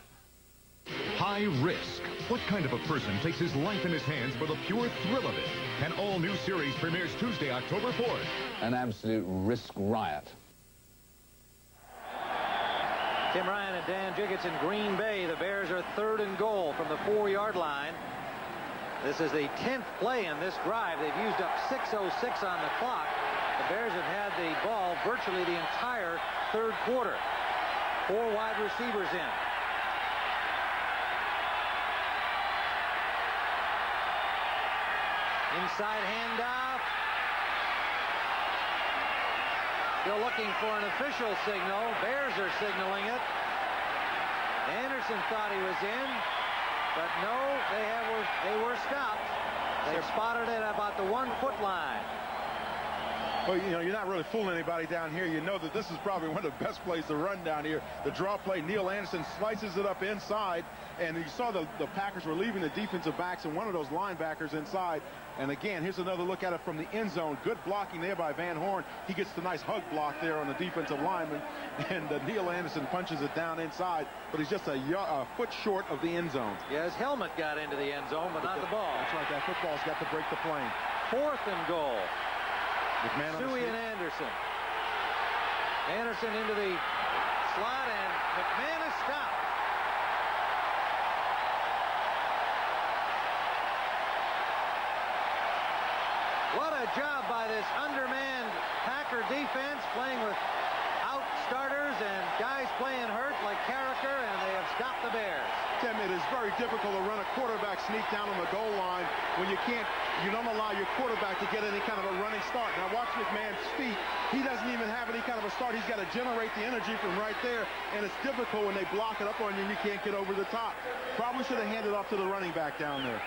High risk. What kind of a person takes his life in his hands for the pure thrill of it? An all-new series premieres Tuesday, October 4th. An absolute risk riot. Tim Ryan and Dan Jiggets in Green Bay. The Bears are 3rd and goal from the 4-yard line. This is the 10th play in this drive. They've used up 6:06 on the clock. The Bears have had the ball virtually the entire 3rd quarter. 4 wide receivers in. Inside handoff. Still looking for an official signal. Bears are signaling it. Anderson thought he was in, but no, they were stopped. They spotted it about the 1-foot line. Well, you know, you're not really fooling anybody down here. You know that this is probably one of the best plays to run down here. The draw play, Neil Anderson slices it up inside, and you saw the Packers were leaving the defensive backs and one of those linebackers inside. And again, here's another look at it from the end zone. Good blocking there by Van Horn. He gets the nice hug block there on the defensive lineman, and Neil Anderson punches it down inside, but he's just a foot short of the end zone. Yeah, his helmet got into the end zone, but not the ball. That's right, that football's got to break the plane. 4th and goal. McMahon Suey and Anderson. Anderson into the slot, and McMahon is stopped. What a job by this undermanned Packer defense, playing without starters and guys playing hurt like Carricker, and they have stopped the Bears. Tim, it is very difficult to run a quarterback sneak down on the goal line when you don't allow your quarterback to get any kind of a running start. Now watch McMahon's feet. He doesn't even have any kind of a start. He's got to generate the energy from right there, and it's difficult when they block it up on you and you can't get over the top. Probably should have handed off to the running back down there.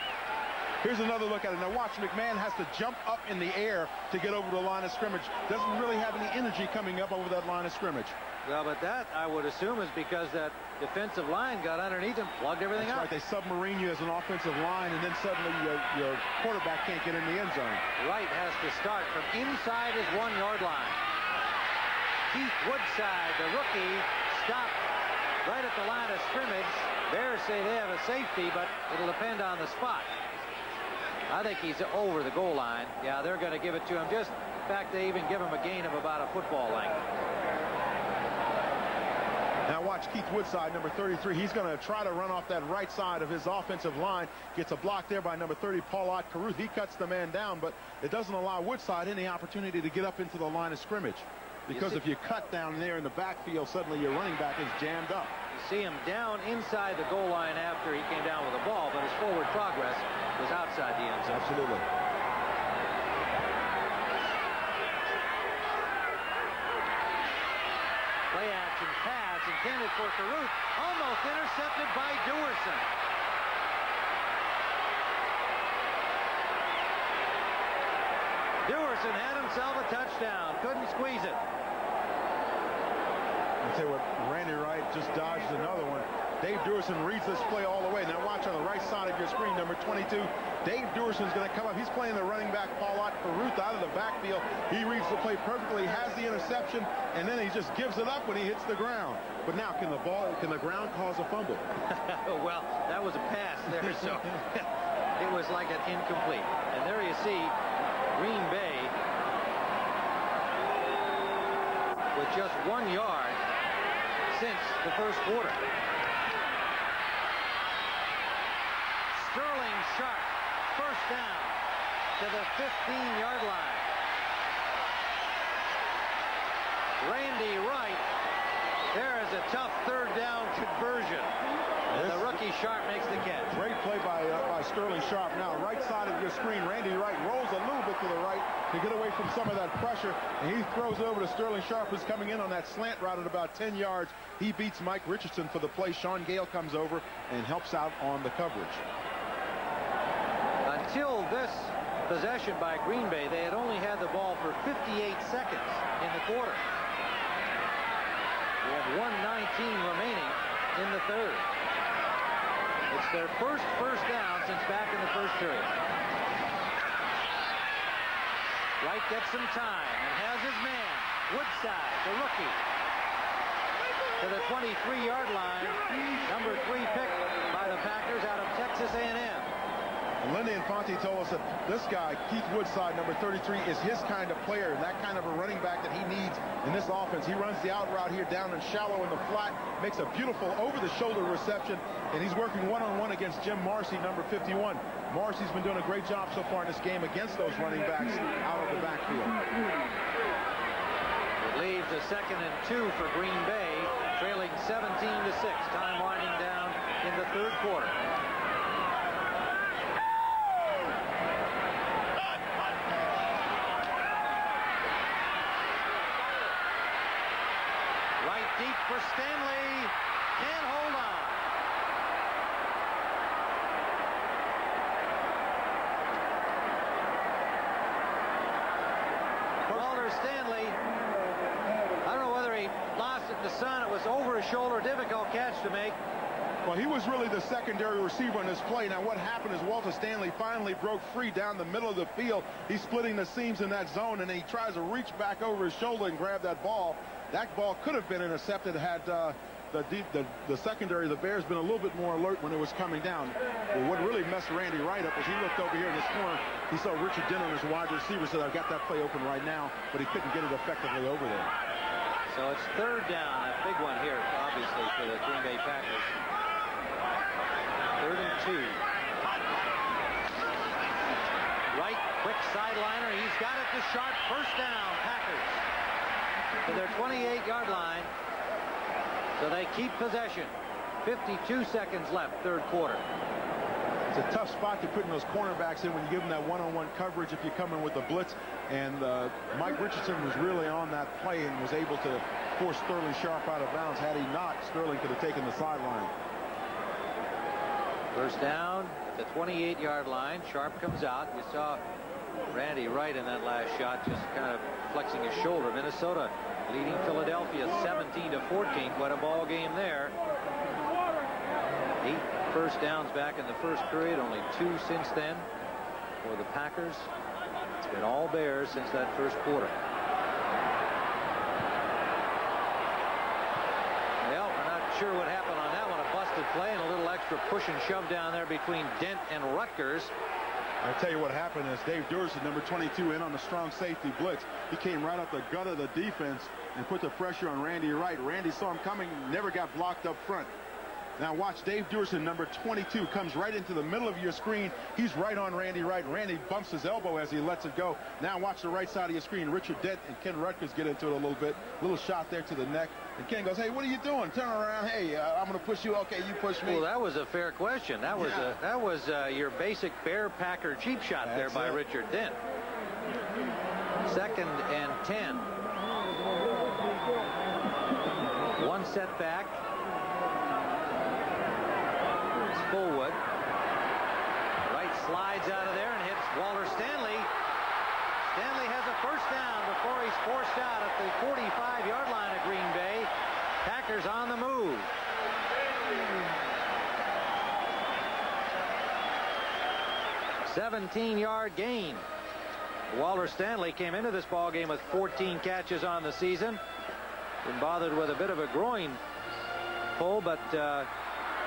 Here's another look at it. Now watch, McMahon has to jump up in the air to get over the line of scrimmage. Doesn't really have any energy coming up over that line of scrimmage. Well, but that, I would assume, is because that defensive line got underneath and plugged everything up. That's right. They submarine you as an offensive line, and then suddenly your quarterback can't get in the end zone. Wright has to start from inside his 1-yard line. Keith Woodside, the rookie, stopped right at the line of scrimmage. Bears say they have a safety, but it'll depend on the spot. I think he's over the goal line. Yeah, they're going to give it to him. Just, in fact, they even give him a gain of about a football length. Now watch Keith Woodside, number 33. He's going to try to run off that right side of his offensive line. Gets a block there by number 30, Paul Caruth. He cuts the man down, but it doesn't allow Woodside any opportunity to get up into the line of scrimmage. Because if you cut down there in the backfield, suddenly your running back is jammed up. You see him down inside the goal line after he came down with the ball, but his forward progress was outside the end zone. Absolutely. Play action pass intended for Caruth, almost intercepted by Dewerson. Dewerson had himself a touchdown. Couldn't squeeze it. I'll tell you what, Randy Wright just dodged another one. Dave Dewerson reads this play all the way. Now watch on the right side of your screen, number 22. Dave Dewerson's going to come up. He's playing the running back, Paul Caruth, out of the backfield. He reads the play perfectly, has the interception, and then he just gives it up when he hits the ground. But now, can the ground cause a fumble? Well, that was a pass there, so it was like an incomplete. And there you see Green Bay with just 1 yard since the first quarter. Sterling Sharp, first down to the 15-yard line. Randy Wright, there is a tough third down conversion. And the rookie Sharp makes the catch. Great play by Sterling Sharp. Now, right side of your screen, Randy Wright rolls a little bit to the right to get away from some of that pressure, and he throws it over to Sterling Sharp, who's coming in on that slant route at about 10 yards. He beats Mike Richardson for the play. Sean Gale comes over and helps out on the coverage. Until this possession by Green Bay. They had only had the ball for 58 seconds in the quarter. We have 1:19 remaining in the third. It's their first down since back in the first period. Wright gets some time and has his man, Woodside, the rookie, to the 23-yard line. Number 3 pick by the Packers out of Texas A&M. And Lindy Infante told us that this guy, Keith Woodside, number 33, is his kind of player and that kind of a running back that he needs in this offense. He runs the out route here down and shallow in the flat, makes a beautiful over-the-shoulder reception, and he's working one-on-one against Jim Marcy, number 51. Marcy's been doing a great job so far in this game against those running backs out of the backfield. It leaves a 2nd and 2 for Green Bay, trailing 17-6. Time winding down in the third quarter. Deep for Stanley. Can't hold on. Walter Stanley, I don't know whether he lost it in the sun. It was over his shoulder. Difficult catch to make. Well, he was really the secondary receiver on this play. Now, what happened is Walter Stanley finally broke free down the middle of the field. He's splitting the seams in that zone, and he tries to reach back over his shoulder and grab that ball. That ball could have been intercepted had the secondary, the Bears, been a little bit more alert when it was coming down. Well, what really messed Randy Wright up was he looked over here in this corner. He saw Richard Dent on his wide receiver, said, I've got that play open right now, but he couldn't get it effectively over there. So it's 3rd down, a big one here, obviously, for the Green Bay Packers. 3rd and 2. Wright, quick sideliner. He's got it to Sharp. First down, Packers. To their 28-yard line. So they keep possession. 52 seconds left, third quarter. It's a tough spot to put in those cornerbacks in when you give them that one-on-one coverage if you come in with the blitz. And Mike Richardson was really on that play and was able to force Sterling Sharp out of bounds. Had he not, Sterling could have taken the sideline. First down at the 28-yard line. Sharp comes out. You saw Randy Wright in that last shot just kind of flexing his shoulder. Minnesota leading Philadelphia 17-14. What a ball game there. 8 first downs back in the first period, only 2 since then for the Packers. It's been all Bears since that first quarter. Well, we're not sure what happened on that one. A busted play and a little extra push and shove down there between Dent and Rutgers. I'll tell you what happened is Dave Durson, number 22, in on the strong safety blitz. He came right up the gut of the defense and put the pressure on Randy Wright. Randy saw him coming, never got blocked up front. Now watch Dave Durson, number 22, comes right into the middle of your screen. He's right on Randy Wright. Randy bumps his elbow as he lets it go. Now watch the right side of your screen. Richard Dent and Ken Rutgers get into it a little bit. Little shot there to the neck. And Ken goes, hey, what are you doing? Turn around. Hey, I'm going to push you. Okay, you push me. Well, that was a fair question. That was your basic Bear Packer cheap shot there by Richard Dent. 2nd and 10. One setback. Fullwood. Wright slides out of there and hits Walter Stanley. Stanley has a first down before he's forced out at the 45-yard line of Green Bay. Packers on the move. $17-yard gain. Walter Stanley came into this ball game with 14 catches on the season. Been bothered with a bit of a groin pull, but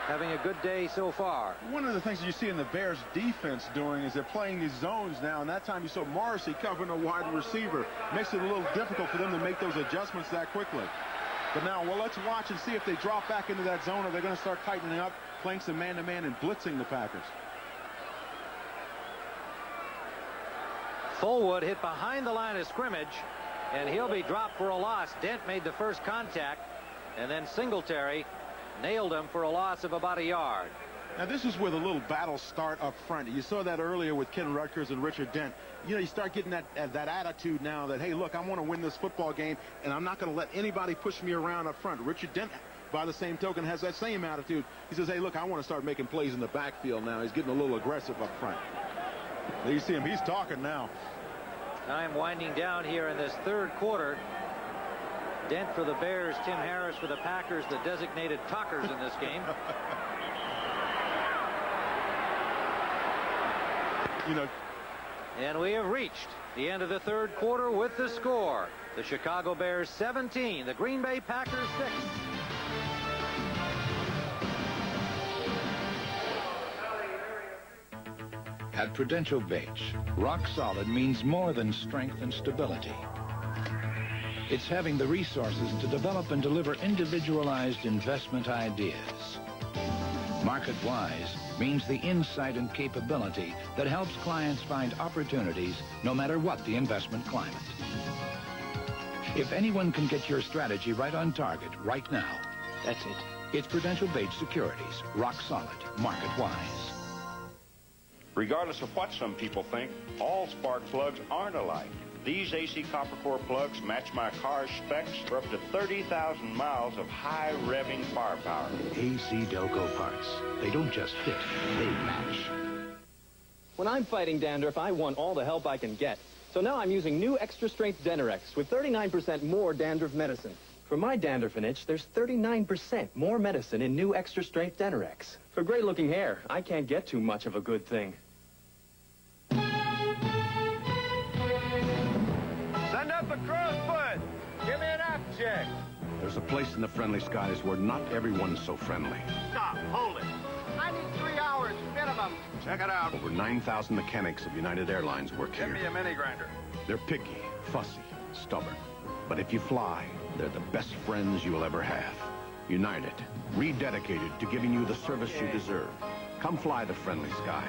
having a good day so far. One of the things that you see in the Bears defense doing is they're playing these zones now, and that time you saw Morrissey covering a wide receiver. Makes it a little difficult for them to make those adjustments that quickly. But now, well, let's watch and see if they drop back into that zone or they're going to start tightening up, playing some man-to-man and blitzing the Packers. Fullwood hit behind the line of scrimmage, and he'll be dropped for a loss. Dent made the first contact, and then Singletary nailed him for a loss of about a yard. Now, this is where the little battles start up front. You saw that earlier with Ken Rutgers and Richard Dent. You know, you start getting that attitude now that, hey, look, I want to win this football game, and I'm not going to let anybody push me around up front. Richard Dent, by the same token, has that same attitude. He says, hey, look, I want to start making plays in the backfield now. He's getting a little aggressive up front. There you see him. He's talking now. Time winding down here in this third quarter. Dent for the Bears, Tim Harris for the Packers, the designated talkers in this game. You know. And we have reached the end of the third quarter with the score. The Chicago Bears 17, the Green Bay Packers 6. At Prudential Bates, rock solid means more than strength and stability. It's having the resources to develop and deliver individualized investment ideas. Market-wise means the insight and capability that helps clients find opportunities no matter what the investment climate. If anyone can get your strategy right on target right now, that's it. It's Prudential Bates Securities, rock solid, market-wise. Regardless of what some people think, all spark plugs aren't alike. These AC copper core plugs match my car's specs for up to 30,000 miles of high revving firepower. AC Delco parts. They don't just fit, they match. When I'm fighting dandruff, I want all the help I can get. So now I'm using new extra strength Denorex with 39% more dandruff medicine. For my dandruff and itch, there's 39% more medicine in new extra strength Denorex. For great looking hair, I can't get too much of a good thing. Send up a crow's. Give me an app check. There's a place in the friendly skies where not everyone's so friendly. Stop. Hold it. I need 3 hours minimum. Check it out. Over 9,000 mechanics of United Airlines work here. Give me a mini grinder. They're picky, fussy, stubborn. But if you fly, they're the best friends you'll ever have. United, rededicated to giving you the service you deserve. Come fly the friendly skies.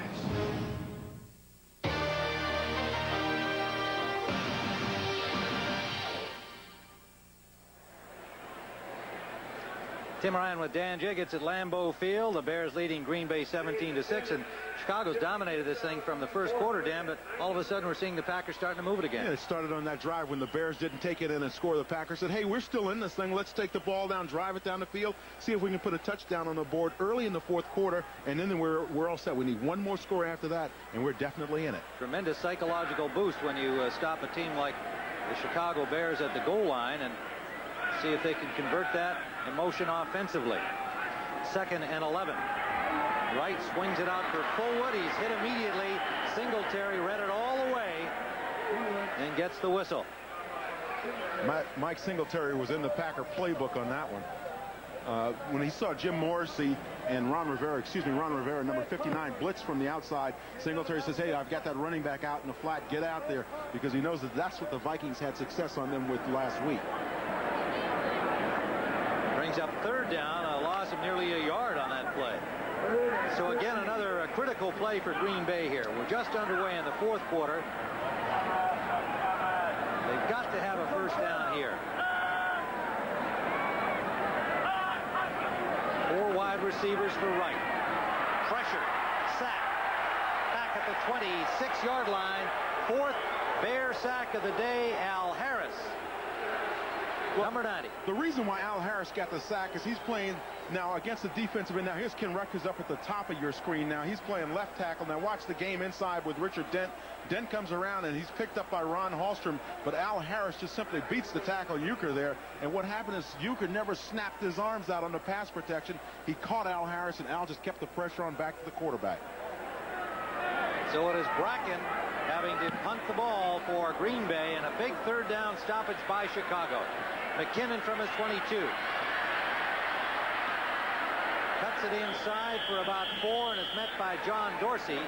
Tim Ryan with Dan Jiggets at Lambeau Field. The Bears leading Green Bay 17-6, and Chicago's dominated this thing from the first quarter, Dan, but all of a sudden we're seeing the Packers starting to move it again. Yeah, it started on that drive when the Bears didn't take it in and score. The Packers said, hey, we're still in this thing. Let's take the ball down, drive it down the field, see if we can put a touchdown on the board early in the fourth quarter, and then we're all set. We need one more score after that, and we're definitely in it. Tremendous psychological boost when you stop a team like the Chicago Bears at the goal line and see if they can convert that emotion offensively. 2nd and 11. Wright swings it out for Fullwood. He's hit immediately. Singletary read it all the way and gets the whistle. Mike Singletary was in the Packer playbook on that one. When he saw Jim Morrissey and Ron Rivera, number 59, blitz from the outside, Singletary says, hey, I've got that running back out in the flat. Get out there, because he knows that that's what the Vikings had success on them with last week. Brings up 3rd down, a loss of nearly a yard on that play. So again, another critical play for Green Bay here. We're just underway in the fourth quarter. They've got to have a first down here. 4 wide receivers for Wright. Pressure, sack, back at the 26-yard line. 4th Bear sack of the day, Al Harris. Well, number 90. The reason why Al Harris got the sack is he's playing now against the defensive end. Now here's Ken Rutgers up at the top of your screen. Now he's playing left tackle. Now watch the game inside with Richard Dent. Dent comes around and he's picked up by Ron Hallstrom, but Al Harris just simply beats the tackle Euchre there. And what happened is Euchre never snapped his arms out on the pass protection. He caught Al Harris, and Al just kept the pressure on back to the quarterback. So it is Bracken having to punt the ball for Green Bay, and a big 3rd down stoppage by Chicago. McKinnon from his 22. Cuts it inside for about 4 and is met by John Dorsey.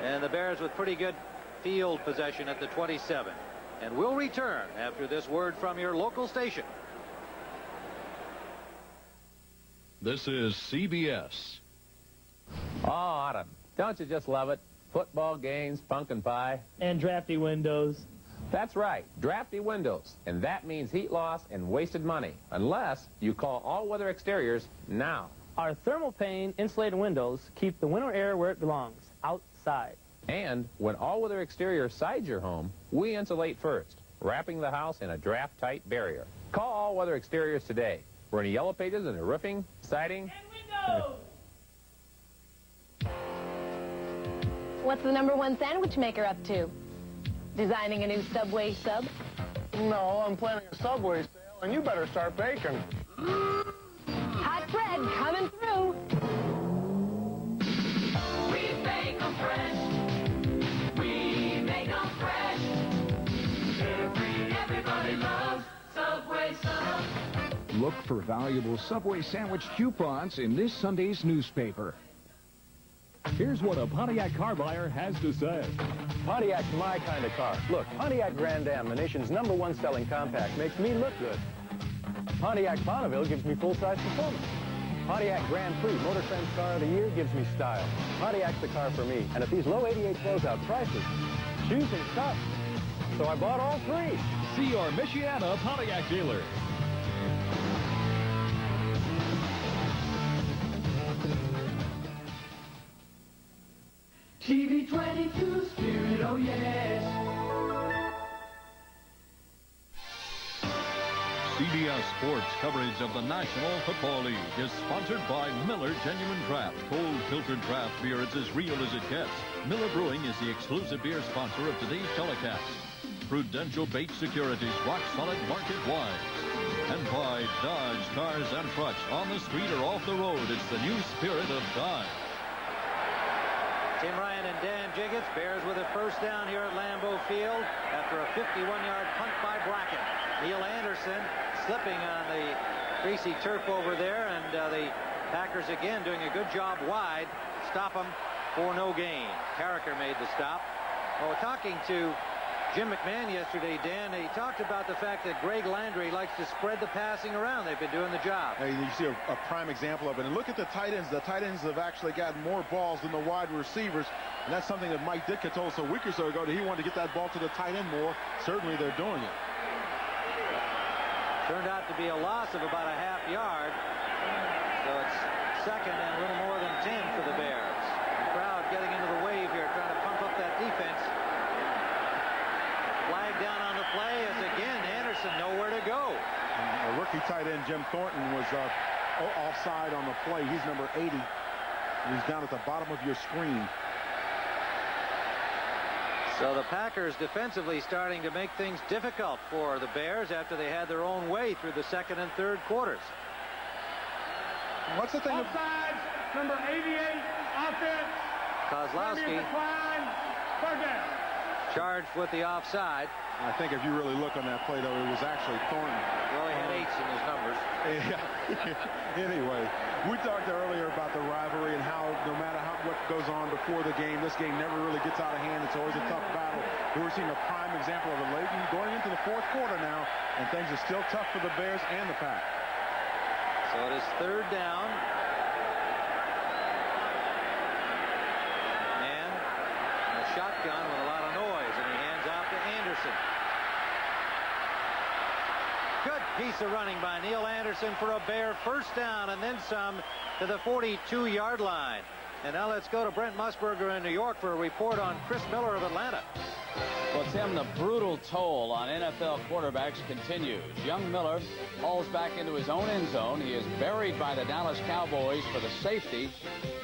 And the Bears with pretty good field possession at the 27. And we'll return after this word from your local station. This is CBS. Oh, autumn. Don't you just love it? Football games, pumpkin pie. And drafty windows. That's right, drafty windows. And that means heat loss and wasted money, unless you call All Weather Exteriors now. Our thermal pane insulated windows keep the winter air where it belongs, outside. And when All Weather Exteriors sides your home, we insulate first, wrapping the house in a draft-tight barrier. Call All Weather Exteriors today. We're in the Yellow Pages in the roofing, siding, and windows. What's the #1 sandwich maker up to? Designing a new Subway sub? No, I'm planning a Subway sale, and you better start baking. Hot bread coming through. We bake 'em fresh. We make 'em fresh. Everybody loves Subway sub. Look for valuable Subway sandwich coupons in this Sunday's newspaper. Here's what a Pontiac car buyer has to say. Pontiac's my kind of car. Look, Pontiac Grand Am, the nation's #1 selling compact, makes me look good. Pontiac Bonneville gives me full-size performance. Pontiac Grand Prix, Motor Trend's Car of the Year, gives me style. Pontiac's the car for me. And at these low 88 closeout prices, choosing's tough. So I bought all three. See your Michiana Pontiac dealer. TV22 Spirit, oh yes. CBS Sports coverage of the National Football League is sponsored by Miller Genuine Draft, cold filtered draft beer. It's as real as it gets. Miller Brewing is the exclusive beer sponsor of today's telecast. Prudential Bates Securities, rock solid market wide. And by Dodge Cars and Trucks, on the street or off the road. It's the new spirit of Dodge. Tim Ryan and Dan Jiggets, Bears with a first down here at Lambeau Field after a 51-yard punt by Brackett. Neil Anderson slipping on the greasy turf over there, and the Packers again doing a good job wide. Stop them for no gain. Carricker made the stop. Well, talking to Jim McMahon yesterday, Dan, he talked about the fact that Greg Landry likes to spread the passing around. They've been doing the job. Hey, you see a prime example of it. And look at the tight ends. The tight ends have actually gotten more balls than the wide receivers. And that's something that Mike Ditka told us a week or so ago, that he wanted to get that ball to the tight end more. Certainly they're doing it. Turned out to be a loss of about a half yard. So it's second and a little more than 10 for the Bears. The crowd getting into the wave here, trying to pump up that defense. Flag down on the play as again Anderson nowhere to go. And rookie tight end Jim Thornton was offside on the play. He's number 80. He's down at the bottom of your screen. So the Packers defensively starting to make things difficult for the Bears after they had their own way through the second and third quarters. What's the thing? Offsides, number 88, offense. Kozlowski charged with the offside. I think if you really look on that play, though, it was actually Thornton. Well, he had 8s in his numbers. Yeah. Anyway, we talked earlier about the rivalry and how no matter what goes on before the game, this game never really gets out of hand. It's always a tough battle. We're seeing a prime example of it late going into the fourth quarter now, and things are still tough for the Bears and the Pack. So it is third down. And a shotgun with a lot of noise, and he hands off to Anderson. Good piece of running by Neil Anderson for a Bear first down and then some to the 42-yard line. And now let's go to Brent Musburger in New York for a report on Chris Miller of Atlanta. Well, Tim, the brutal toll on NFL quarterbacks continues. Young Miller falls back into his own end zone. He is buried by the Dallas Cowboys for the safety,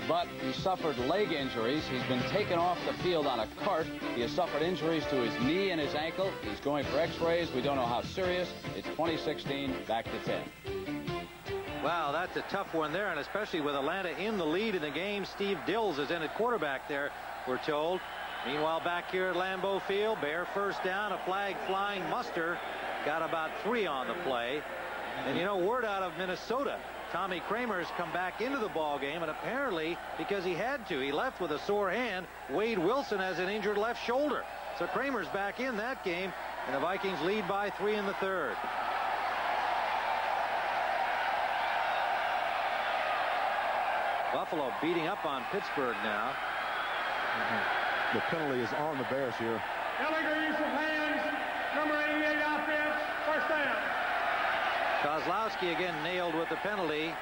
but he suffered leg injuries. He's been taken off the field on a cart. He has suffered injuries to his knee and his ankle. He's going for x-rays. We don't know how serious. It's 2016, back to 10. Wow, that's a tough one there, and especially with Atlanta in the lead in the game. Steve Dills is in at quarterback there, we're told. Meanwhile, back here at Lambeau Field, Bear first down, a flag flying. Muster got about 3 on the play. And, you know, word out of Minnesota, Tommy Kramer's come back into the ball game, and apparently because he had to. He left with a sore hand. Wade Wilson has an injured left shoulder. So Kramer's back in that game, and the Vikings lead by 3 in the third. Buffalo beating up on Pittsburgh now. The penalty is on the Bears here. Illegal use of hands, number 88 offense, first down. Kozlowski again nailed with the penalty.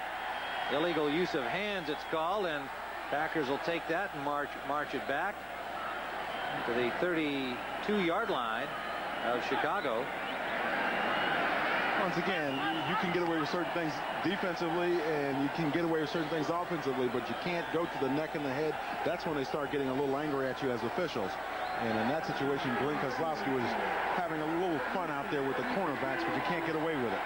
Illegal use of hands, it's called, and Packers will take that and march it back to the 32-yard line of Chicago. Once again, you can get away with certain things defensively, and you can get away clear certain things offensively, but you can't go to the neck and the head. That's when they start getting a little angry at you as officials. And in that situation, Glenn Kozlowski was having a little fun out there with the cornerbacks, but you can't get away with it.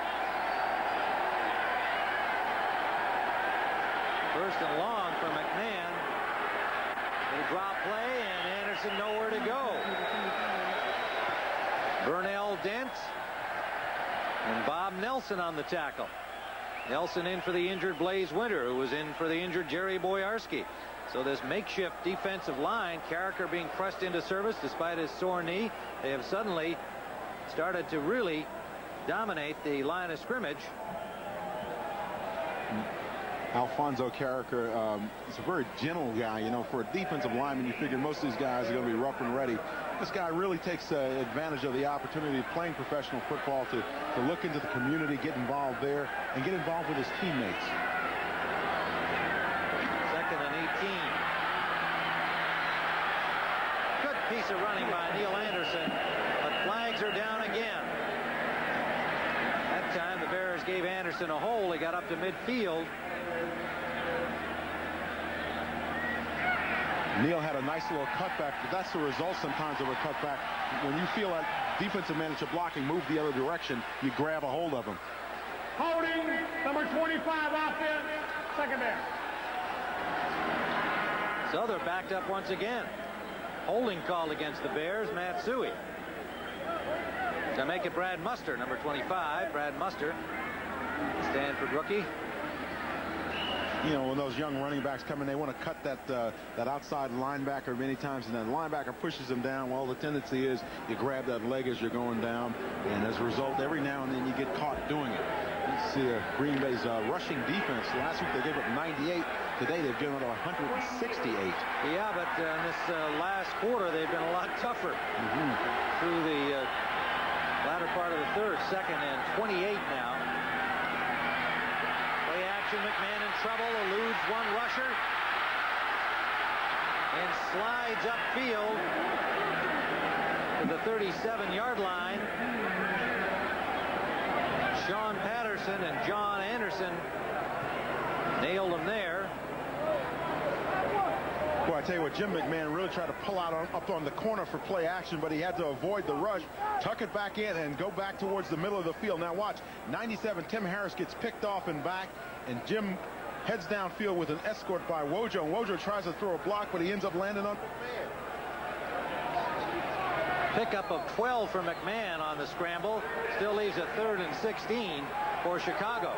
First and long for McMahon. A drop play, and Anderson nowhere to go. Burnell Dent and Bob Nelson on the tackle. Nelson in for the injured Blaze Winter, who was in for the injured Jerry Boyarski. So this makeshift defensive line, Carricker being pressed into service despite his sore knee, they have suddenly started to really dominate the line of scrimmage. Alfonso Carricker is a very gentle guy. You know, for a defensive lineman, you figure most of these guys are going to be rough and ready. This guy really takes advantage of the opportunity of playing professional football to look into the community, get involved there, and get involved with his teammates. 2nd and 18. Good piece of running by Neil Anderson, but flags are down again. That time the Bears gave Anderson a hole. He got up to midfield. Neil had a nice little cutback, but that's the result sometimes of a cutback. When you feel like defensive manager blocking, move the other direction, you grab a hold of him. Holding, number 25 offense, second down. So they're backed up once again. Holding called against the Bears, Matsui. To make it Brad Muster, number 25, Brad Muster, Stanford rookie. You know, when those young running backs come in, they want to cut that outside linebacker many times, and then the linebacker pushes them down. Well, the tendency is you grab that leg as you're going down, and as a result, every now and then you get caught doing it. You see Green Bay's rushing defense. Last week they gave up 98. Today they've given up 168. Yeah, but in this last quarter they've been a lot tougher through the latter part of the third. 2nd and 28 now. Play action, McMahon in trouble, eludes one rusher and slides upfield to the 37-yard line. Sean Patterson and John Anderson nailed him there. Well, I tell you what, Jim McMahon really tried to pull out up on the corner for play action, but he had to avoid the rush, tuck it back in, and go back towards the middle of the field. Now watch, 97, Tim Harris gets picked off and back, and Jim heads downfield with an escort by Wojo, and Wojo tries to throw a block, but he ends up landing on McMahon. Pickup of 12 for McMahon on the scramble. Still leaves a 3rd and 16 for Chicago.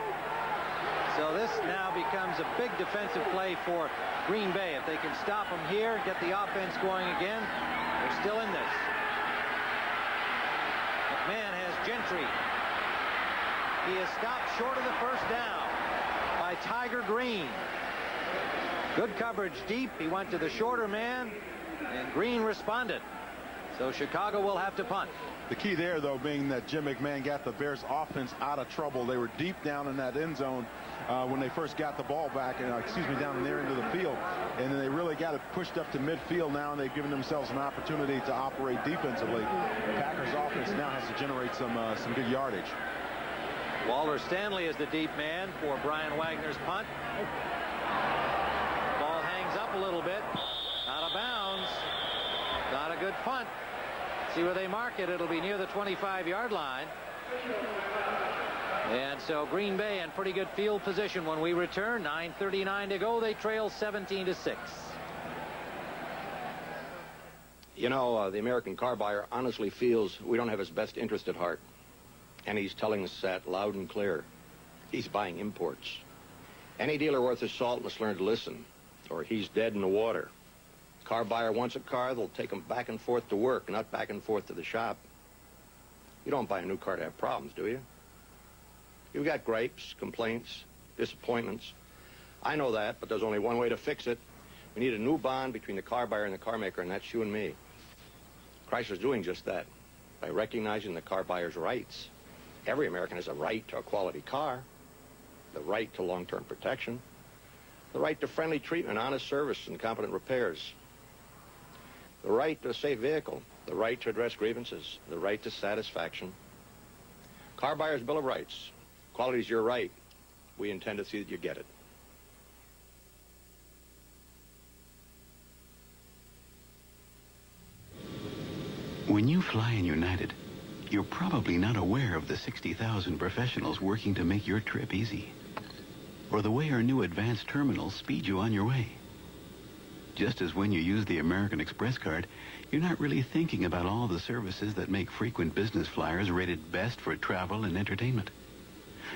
So this now becomes a big defensive play for Green Bay. If they can stop them here, get the offense going again, they're still in this. McMahon has Gentry. He is stopped short of the first down by Tiger Green. Good coverage deep. He went to the shorter man, and Green responded. So Chicago will have to punt. The key there, though, being that Jim McMahon got the Bears offense out of trouble. They were deep down in that end zone when they first got the ball back, and down in there into the field. And then they really got it pushed up to midfield now, and they've given themselves an opportunity to operate defensively. The Packers offense now has to generate some good yardage. Walter Stanley is the deep man for Brian Wagner's punt. Ball hangs up a little bit. Out of bounds. Not a good punt. See where they mark it. It'll be near the 25-yard line. And so Green Bay in pretty good field position when we return. 9:39 to go. They trail 17-6. You know, the American car buyer honestly feels we don't have his best interest at heart. And he's telling us that loud and clear. He's buying imports. Any dealer worth his salt must learn to listen, or he's dead in the water. Car buyer wants a car, they'll take him back and forth to work, not back and forth to the shop. You don't buy a new car to have problems, do you? You've got gripes, complaints, disappointments. I know that, but there's only one way to fix it. We need a new bond between the car buyer and the car maker, and that's you and me. Chrysler's doing just that by recognizing the car buyer's rights. Every American has a right to a quality car, the right to long-term protection, the right to friendly treatment, honest service, and competent repairs, the right to a safe vehicle, the right to address grievances, the right to satisfaction. Car Buyer's Bill of Rights. Quality's your right. We intend to see that you get it. When you fly in United, you're probably not aware of the 60,000 professionals working to make your trip easy, or the way our new advanced terminals speed you on your way. Just as when you use the American Express card, you're not really thinking about all the services that make frequent business flyers rated best for travel and entertainment.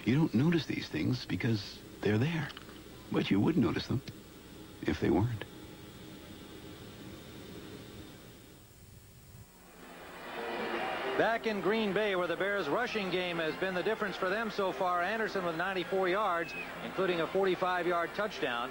You don't notice these things because they're there, but you would notice them if they weren't. Back in Green Bay, where the Bears' rushing game has been the difference for them so far, Anderson with 94 yards, including a 45-yard touchdown.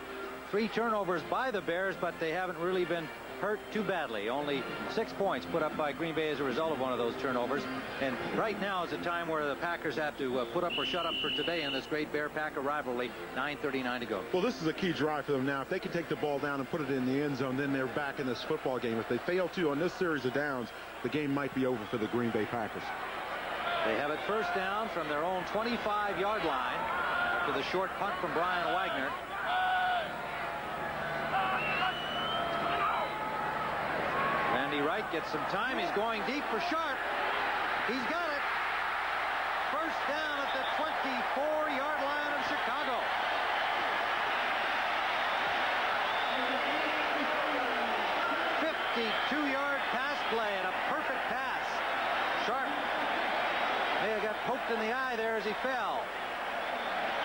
3 turnovers by the Bears, but they haven't really been hurt too badly. Only 6 points put up by Green Bay as a result of one of those turnovers. And right now is a time where the Packers have to put up or shut up for today in this great Bear-Packer rivalry. 9:39 to go. Well, this is a key drive for them now. If they can take the ball down and put it in the end zone, then they're back in this football game. If they fail to on this series of downs, the game might be over for the Green Bay Packers. They have it first down from their own 25-yard line after the short punt from Brian Wagner. Randy Wright gets some time. He's going deep for Sharp. He's got it. First down at the 24-yard line of Chicago. $52-yard pass play and a perfect pass. Sharp may have got poked in the eye there as he fell.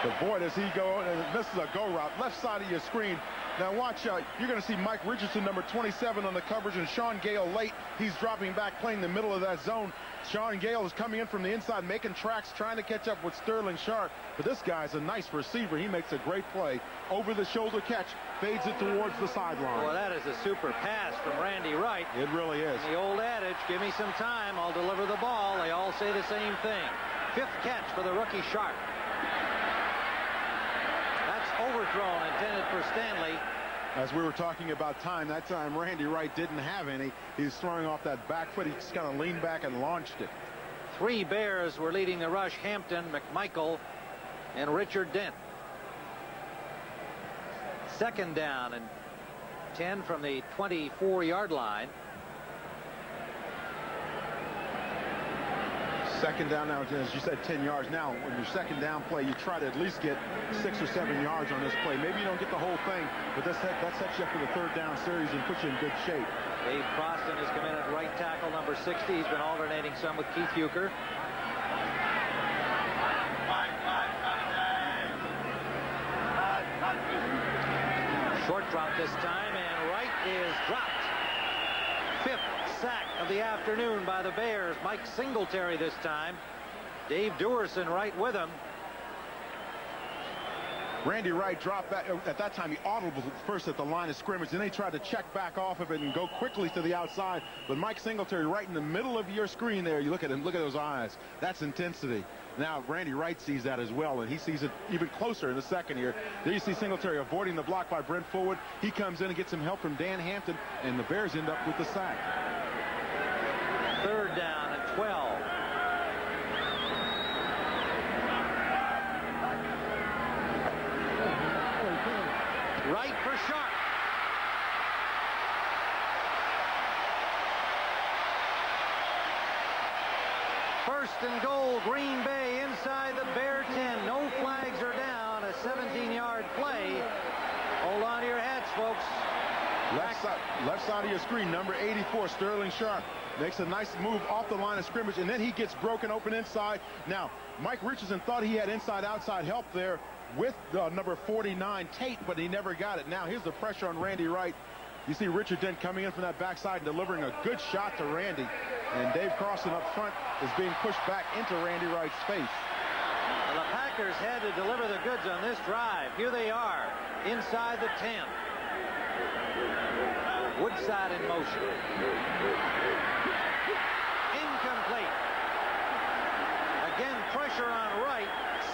But boy, does he go, and this is a go route, left side of your screen. Now watch, you're going to see Mike Richardson, number 27 on the coverage, and Sean Gale late. He's dropping back, playing the middle of that zone. Sean Gale is coming in from the inside, making tracks, trying to catch up with Sterling Sharp. But this guy's a nice receiver. He makes a great play. Over the shoulder catch, fades it towards the sideline. Well, that is a super pass from Randy Wright. It really is. And the old adage, give me some time, I'll deliver the ball. They all say the same thing. 5th catch for the rookie Sharp. That's overthrown, intended for Stanley. As we were talking about time, that time Randy Wright didn't have any. He's throwing off that back foot. He just kind of leaned back and launched it. 3 Bears were leading the rush: Hampton, McMichael, and Richard Dent. 2nd down and 10 from the 24-yard line. 2nd down now, as you said, 10 yards. Now, when your 2nd down play, you try to at least get 6 or 7 yards on this play. Maybe you don't get the whole thing, but that sets you up for the 3rd down series and puts you in good shape. Dave Croston has come in at right tackle, number 60. He's been alternating some with Keith Euchre. Short drop this time, and Wright is dropped. 5th sack of the afternoon by the Bears. Mike Singletary this time. Dave Dewerson right with him. Randy Wright dropped back. At that time, he audibled first at the line of scrimmage. Then they tried to check back off of it and go quickly to the outside. But Mike Singletary right in the middle of your screen there. You look at him. Look at those eyes. That's intensity. Now, Randy Wright sees that as well, and he sees it even closer in the second here. There you see Singletary avoiding the block by Brent Forward. He comes in and gets some help from Dan Hampton, and the Bears end up with the sack. 3rd down and 12. Right for Sharp. First and goal, Green Bay inside the Bear 10. No flags are down. A 17-yard play. Hold on to your hats, folks. Left side of your screen, number 84, Sterling Sharp. Makes a nice move off the line of scrimmage, and then he gets broken open inside. Now, Mike Richardson thought he had inside-outside help there with number 49, Tate, but he never got it. Now, here's the pressure on Randy Wright. You see Richard Dent coming in from that backside and delivering a good shot to Randy. And Dave Crossan up front is being pushed back into Randy Wright's face. Well, the Packers had to deliver the goods on this drive. Here they are, inside the 10. Woodside in motion. Incomplete. Again, pressure on Wright.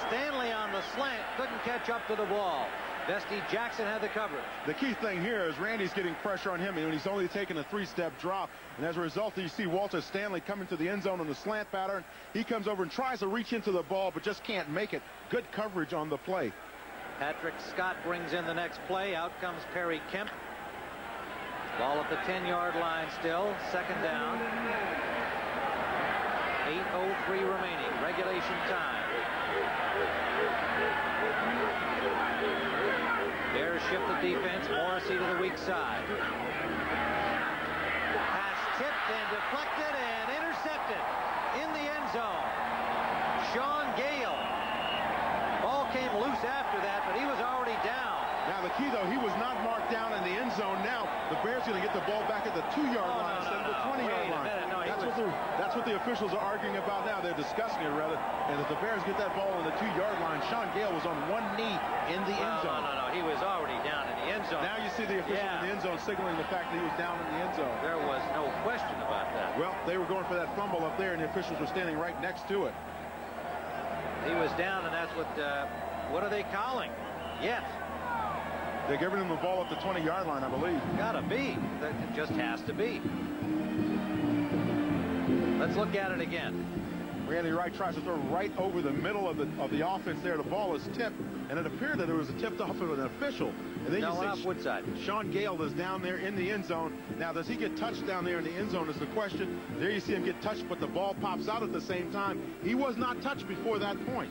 Stanley on the slant, couldn't catch up to the ball. Bestie Jackson had the coverage. The key thing here is Randy's getting pressure on him, and he's only taking a 3-step drop. And as a result, you see Walter Stanley coming to the end zone on the slant pattern. He comes over and tries to reach into the ball, but just can't make it. Good coverage on the play. Patrick Scott brings in the next play. Out comes Perry Kemp. Ball at the 10-yard line still. 2nd down. 8:03 remaining, regulation time. Bears shift the defense. Morrissey to the weak side. Pass tipped and deflected and intercepted in the end zone. Sean Gale. Ball came loose after that, but he was already down. Now the key, though, he was not marked down in the end zone. Now the Bears going to get the ball back at the 2-yard line instead of the 20-yard line. That's what the officials are arguing about now. They're discussing it, rather. And if the Bears get that ball in the 2-yard line, Sean Gale was on one knee in the end zone. No. He was already down in the end zone. Now you see the official in the end zone signaling the fact that he was down in the end zone. There was no question about that. Well, they were going for that fumble up there, and the officials were standing right next to it. He was down, and that's what are they calling? Yet. They're giving him the ball at the 20-yard line, I believe. Gotta be. That just has to be. Let's look at it again. Randy Wright tries to throw right over the middle of the offense there. The ball is tipped, and it appeared that it was tipped off of an official. And then you see Woodside. Sean Gale is down there in the end zone. Now, does he get touched down there in the end zone is the question. There you see him get touched, but the ball pops out at the same time. He was not touched before that point.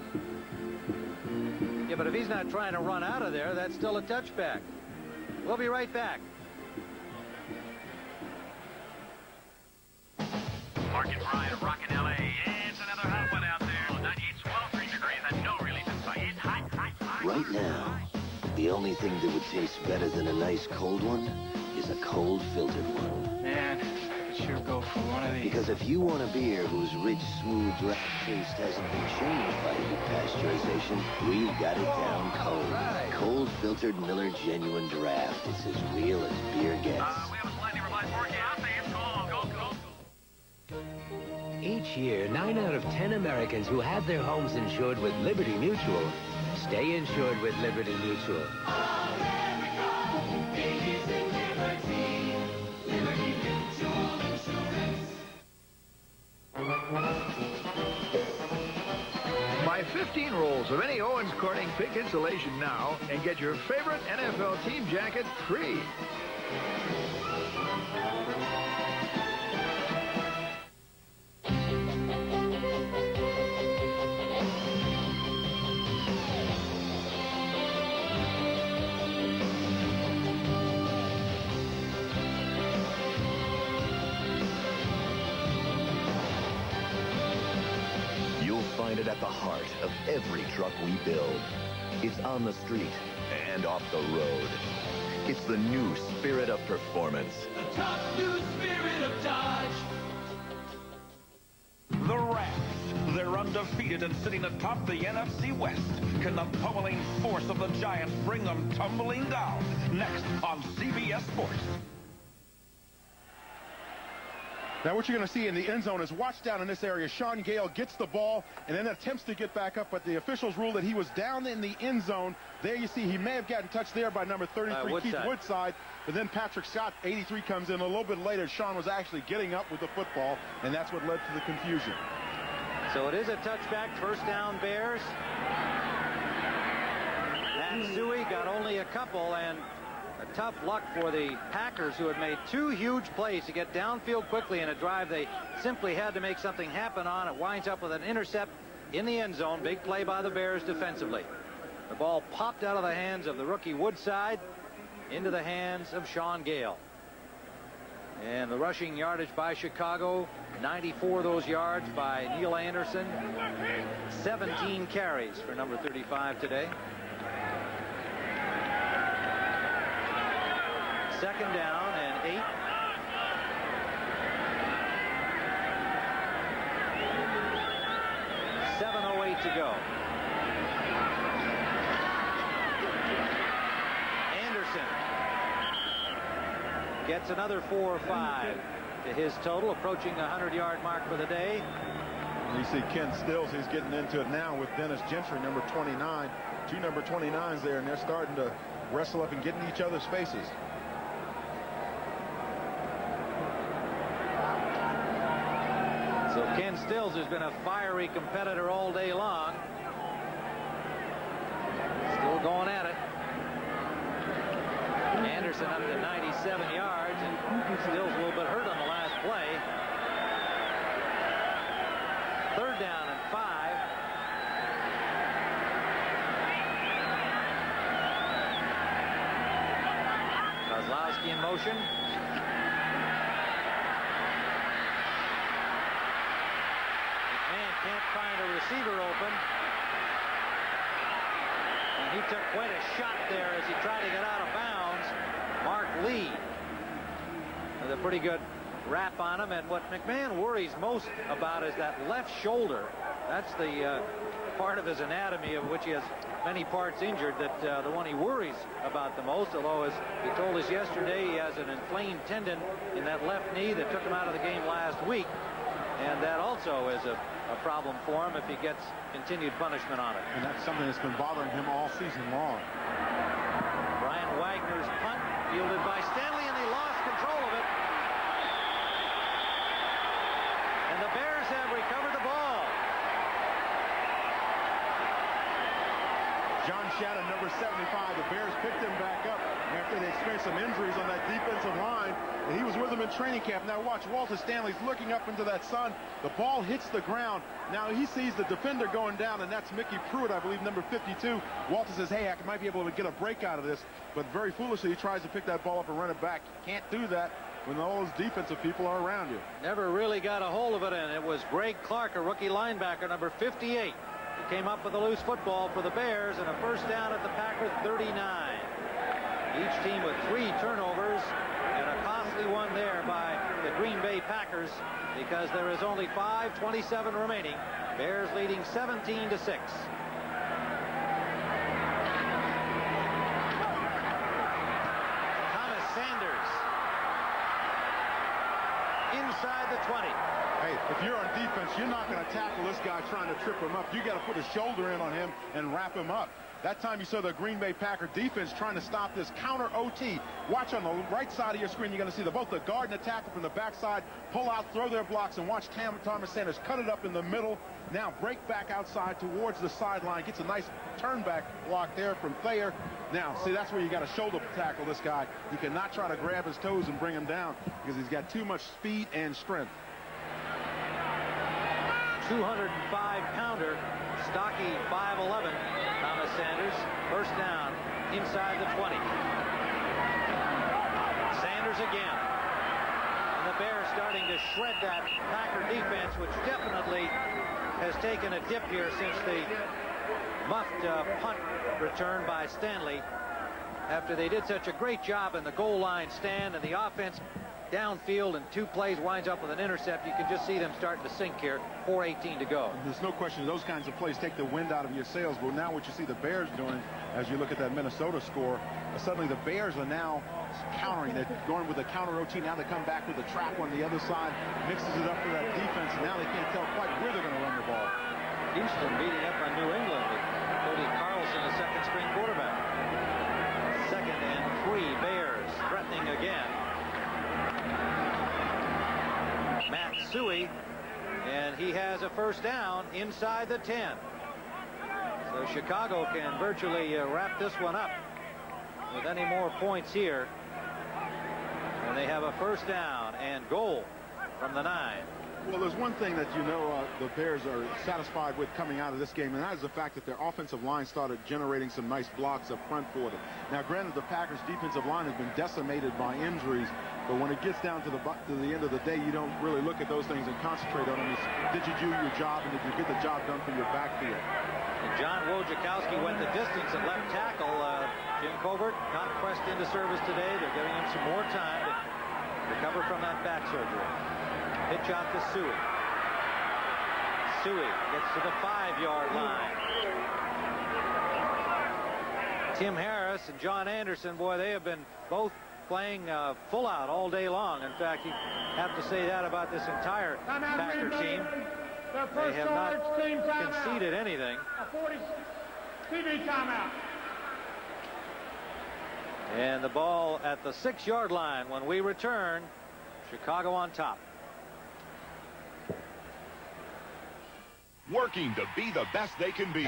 Yeah, but if he's not trying to run out of there, that's still a touchback. We'll be right back. Mark and Brian of Rockin' LA. It's another hot one out there. 98, 12 degrees and no relief in sight. It's hot. Right now, the only thing that would taste better than a nice cold one is a cold filtered one. Man, I could sure go for one of these. Because if you want a beer whose rich, smooth draft taste hasn't been changed by heat pasteurization, we've got it down cold. Right. Cold filtered Miller Genuine Draft. It's as real as beer gets. We have a slightly revised forecast. It's cold. Go. Each year, 9 out of 10 Americans who have their homes insured with Liberty Mutual stay insured with Liberty Mutual. Buy 15 rolls of any Owens Corning pink insulation now and get your favorite NFL team jacket free. Find it at the heart of every truck we build. It's on the street and off the road. It's the new spirit of performance. The tough new spirit of Dodge. The Rams. They're undefeated and sitting atop the NFC West. Can the pummeling force of the Giants bring them tumbling down? Next on CBS Sports. Now what you're going to see in the end zone is watch down in this area. Sean Gale gets the ball and then attempts to get back up, but the officials ruled that he was down in the end zone. There you see he may have gotten touched there by number 33, Keith Woodside. But then Patrick Scott, 83, comes in a little bit later. Sean was actually getting up with the football, and that's what led to the confusion. So it is a touchback, first down Bears. Matsui got only a couple, and a tough luck for the Packers, who had made 2 huge plays to get downfield quickly in a drive they simply had to make something happen on. It winds up with an intercept in the end zone. Big play by the Bears defensively. The ball popped out of the hands of the rookie Woodside into the hands of Sean Gale. And the rushing yardage by Chicago, 94 of those yards by Neil Anderson. 17 carries for number 35 today. Second down and 8. .708 to go. Anderson gets another 4 or 5 to his total, approaching the 100-yard mark for the day. You see Ken Stills, he's getting into it now with Dennis Gentry, number 29. 2 number 29s there, and they're starting to wrestle up and get in each other's faces. So Ken Stills has been a fiery competitor all day long. Still going at it. Anderson up to 97 yards, and Stills a little bit hurt on the last play. 3rd down and 5. Kozlowski in motion. McMahon can't find a receiver open. And he took quite a shot there as he tried to get out of bounds. Mark Lee with a pretty good wrap on him. And what McMahon worries most about is that left shoulder. That's the part of his anatomy of which he has many parts injured, that the one he worries about the most, although as he told us yesterday, he has an inflamed tendon in that left knee that took him out of the game last week, and that also is a problem for him if he gets continued punishment on it. And that's something that's been bothering him all season long. Brian Wagner's punt fielded by Stanley, and he lost control of it. And the Bears have recovered the ball. John Shannon, number 75. The Bears picked him back up after they experienced some injuries on that defensive line. And he was with them in training camp. Now watch, Walter Stanley's looking up into that sun. The ball hits the ground. Now he sees the defender going down, and that's Mickey Pruitt, I believe, number 52. Walter says, hey, I might be able to get a break out of this. But very foolishly, he tries to pick that ball up and run it back. You can't do that when all those defensive people are around you. Never really got a hold of it, and it was Greg Clark, a rookie linebacker, number 58. He came up with a loose football for the Bears and a 1st down at the Packer 39. Each team with 3 turnovers, and a costly one there by the Green Bay Packers because there is only 5:27 remaining. Bears leading 17-6. Thomas Sanders inside the 20. Hey, if you're on defense, you're not going to tackle this guy trying to trip him up. You got to put a shoulder in on him and wrap him up. That time you saw the Green Bay Packer defense trying to stop this counter OT. Watch on the right side of your screen. You're going to see both the guard and the tackle from the backside pull out, throw their blocks, and watch Thomas Sanders cut it up in the middle. Now break back outside towards the sideline. Gets a nice turn back block there from Thayer. Now, see, that's where you got to shoulder tackle this guy. You cannot try to grab his toes and bring him down because he's got too much speed and strength. 205-pounder, stocky 5'11", Thomas Sanders. 1st down inside the 20. Sanders again. And the Bears starting to shred that Packer defense, which definitely has taken a dip here since the muffed punt return by Stanley. After they did such a great job in the goal line stand, and the offense downfield and 2 plays winds up with an intercept, you can just see them starting to sink here. 4:18 to go. There's no question those kinds of plays take the wind out of your sails. But now what you see the Bears doing, as you look at that Minnesota score, suddenly the Bears are now countering. They're going with a counter OT. Now they come back with a trap on the other side, mixes it up for that defense. And now they can't tell quite where they're going to run the ball. Houston beating up on New England with Cody Carlson, a 2nd-string quarterback. 2nd and 3. Bears threatening again. Matt Suey, and he has a 1st down inside the 10. So Chicago can virtually wrap this one up with any more points here. And they have a 1st down and goal from the 9. Well, there's one thing that the Bears are satisfied with coming out of this game, and that is the fact that their offensive line started generating some nice blocks up front for them. Now, granted, the Packers' defensive line has been decimated by injuries, but when it gets down to the end of the day, you don't really look at those things and concentrate on them. Did you do your job, and did you get the job done for your backfield? And John Wojciechowski went the distance at left tackle. Jim Covert not pressed into service today. They're giving him some more time to recover from that back surgery. Pitch out to Suey. Suey gets to the 5-yard line. Tim Harris and John Anderson, boy, they have been both playing full out all day long. In fact, you have to say that about this entire Packer team. They have not conceded anything. TV timeout. And the ball at the 6-yard line when we return. Chicago on top. Working to be the best they can be.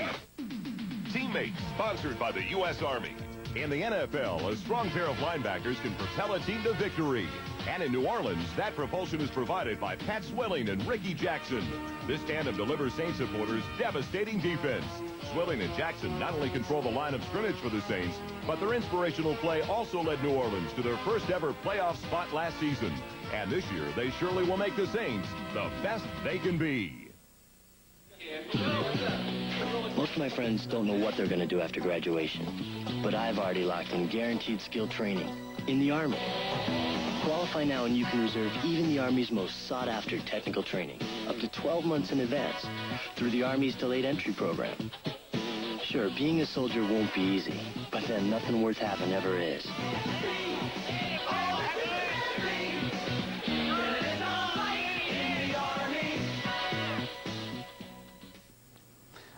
Teammates, sponsored by the U.S. Army. In the NFL, a strong pair of linebackers can propel a team to victory. And in New Orleans, that propulsion is provided by Pat Swilling and Ricky Jackson. This tandem delivers Saints supporters devastating defense. Swilling and Jackson not only control the line of scrimmage for the Saints, but their inspirational play also led New Orleans to their first ever playoff spot last season. And this year, they surely will make the Saints the best they can be. Most of my friends don't know what they're going to do after graduation, but I've already locked in guaranteed skill training in the Army. Qualify now and you can reserve even the Army's most sought-after technical training up to 12 months in advance through the Army's delayed entry program. Sure, being a soldier won't be easy, but then nothing worth having ever is.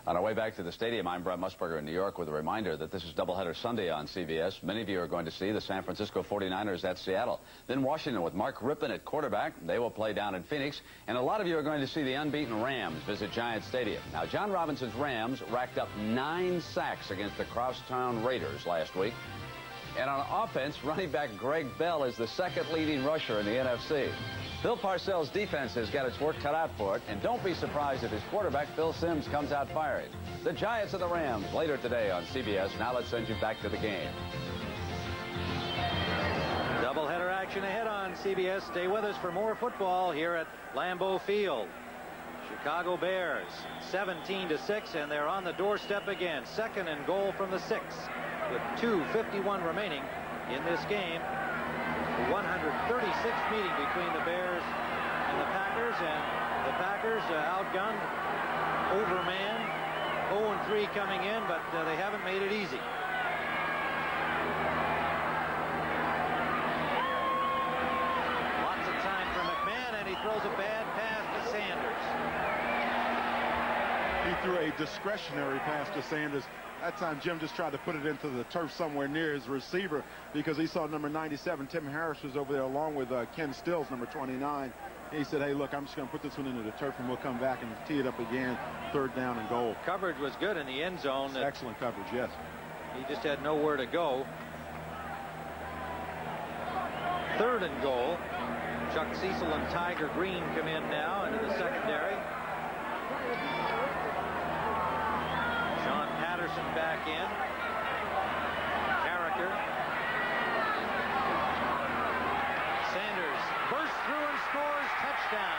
On our way back to the stadium, I'm Brett Musburger in New York with a reminder that this is doubleheader Sunday on CBS. Many of you are going to see the San Francisco 49ers at Seattle. Then Washington with Mark Rippon at quarterback. They will play down in Phoenix. And a lot of you are going to see the unbeaten Rams visit Giant Stadium. Now, John Robinson's Rams racked up 9 sacks against the Crosstown Raiders last week. And on offense, running back Greg Bell is the second leading rusher in the NFC. Bill Parcells' defense has got its work cut out for it, and don't be surprised if his quarterback, Phil Simms, comes out firing. The Giants and the Rams later today on CBS. Now let's send you back to the game. Doubleheader action ahead on CBS. Stay with us for more football here at Lambeau Field. Chicago Bears 17-6, and they're on the doorstep again. 2nd and goal from the 6 with 2:51 remaining in this game. 136th meeting between the Bears and the Packers, and the Packers outgunned, overmanned, 0-3 coming in, but they haven't made it easy. Lots of time for McMahon, and he throws a bad pass to Sanders. He threw a discretionary pass to Sanders. That time, Jim just tried to put it into the turf somewhere near his receiver because he saw number 97, Tim Harris, was over there along with Ken Stills, number 29. He said, hey, look, I'm just going to put this one into the turf and we'll come back and tee it up again. 3rd down and goal. Coverage was good in the end zone. Excellent coverage, yes. He just had nowhere to go. 3rd and goal. Chuck Cecil and Tiger Green come in now into the secondary. Back in. Carricker. Sanders bursts through and scores. Touchdown.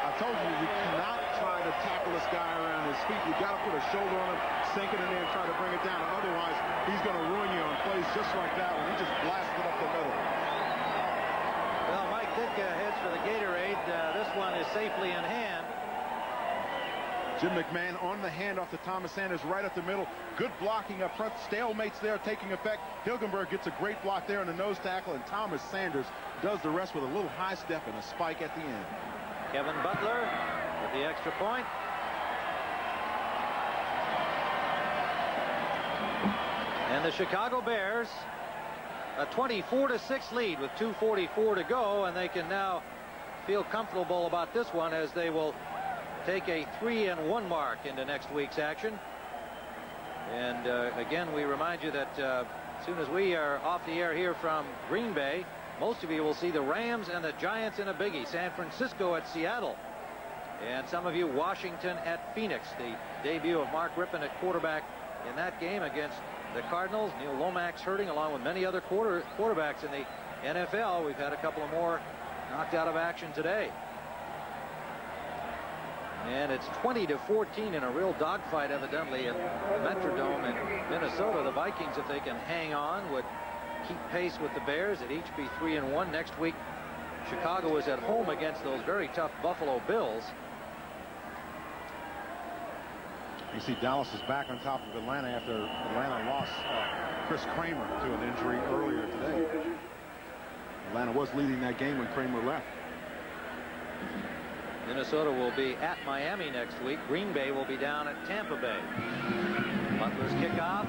I told you cannot try to tackle this guy around his feet. You got to put a shoulder on him, sink it in there, and try to bring it down. Otherwise, he's going to ruin you on plays just like that when he just blasted it up the middle. Well, Mike Ditka heads for the Gatorade. This one is safely in hand. Jim McMahon on the handoff to Thomas Sanders right up the middle. Good blocking up front. Stalemates there taking effect. Hilgenberg gets a great block there on the nose tackle, and Thomas Sanders does the rest with a little high step and a spike at the end. Kevin Butler with the extra point. And the Chicago Bears, a 24-6 lead with 2:44 to go, and they can now feel comfortable about this one as they will take a 3-1 mark into next week's action. And again, we remind you that as soon as we are off the air here from Green Bay, most of you will see the Rams and the Giants in a biggie. San Francisco at Seattle. And some of you, Washington at Phoenix. The debut of Mark Rippon at quarterback in that game against the Cardinals. Neil Lomax hurting along with many other quarterbacks in the NFL. We've had a couple of more knocked out of action today. And it's 20-14 in a real dogfight, evidently, at the Metrodome in Minnesota. The Vikings, if they can hang on, would keep pace with the Bears. At each be 3-1. Next week, Chicago is at home against those very tough Buffalo Bills. You see Dallas is back on top of Atlanta after Atlanta lost Chris Kramer to an injury earlier today. Atlanta was leading that game when Kramer left. Minnesota will be at Miami next week. Green Bay will be down at Tampa Bay. Butler's kickoff.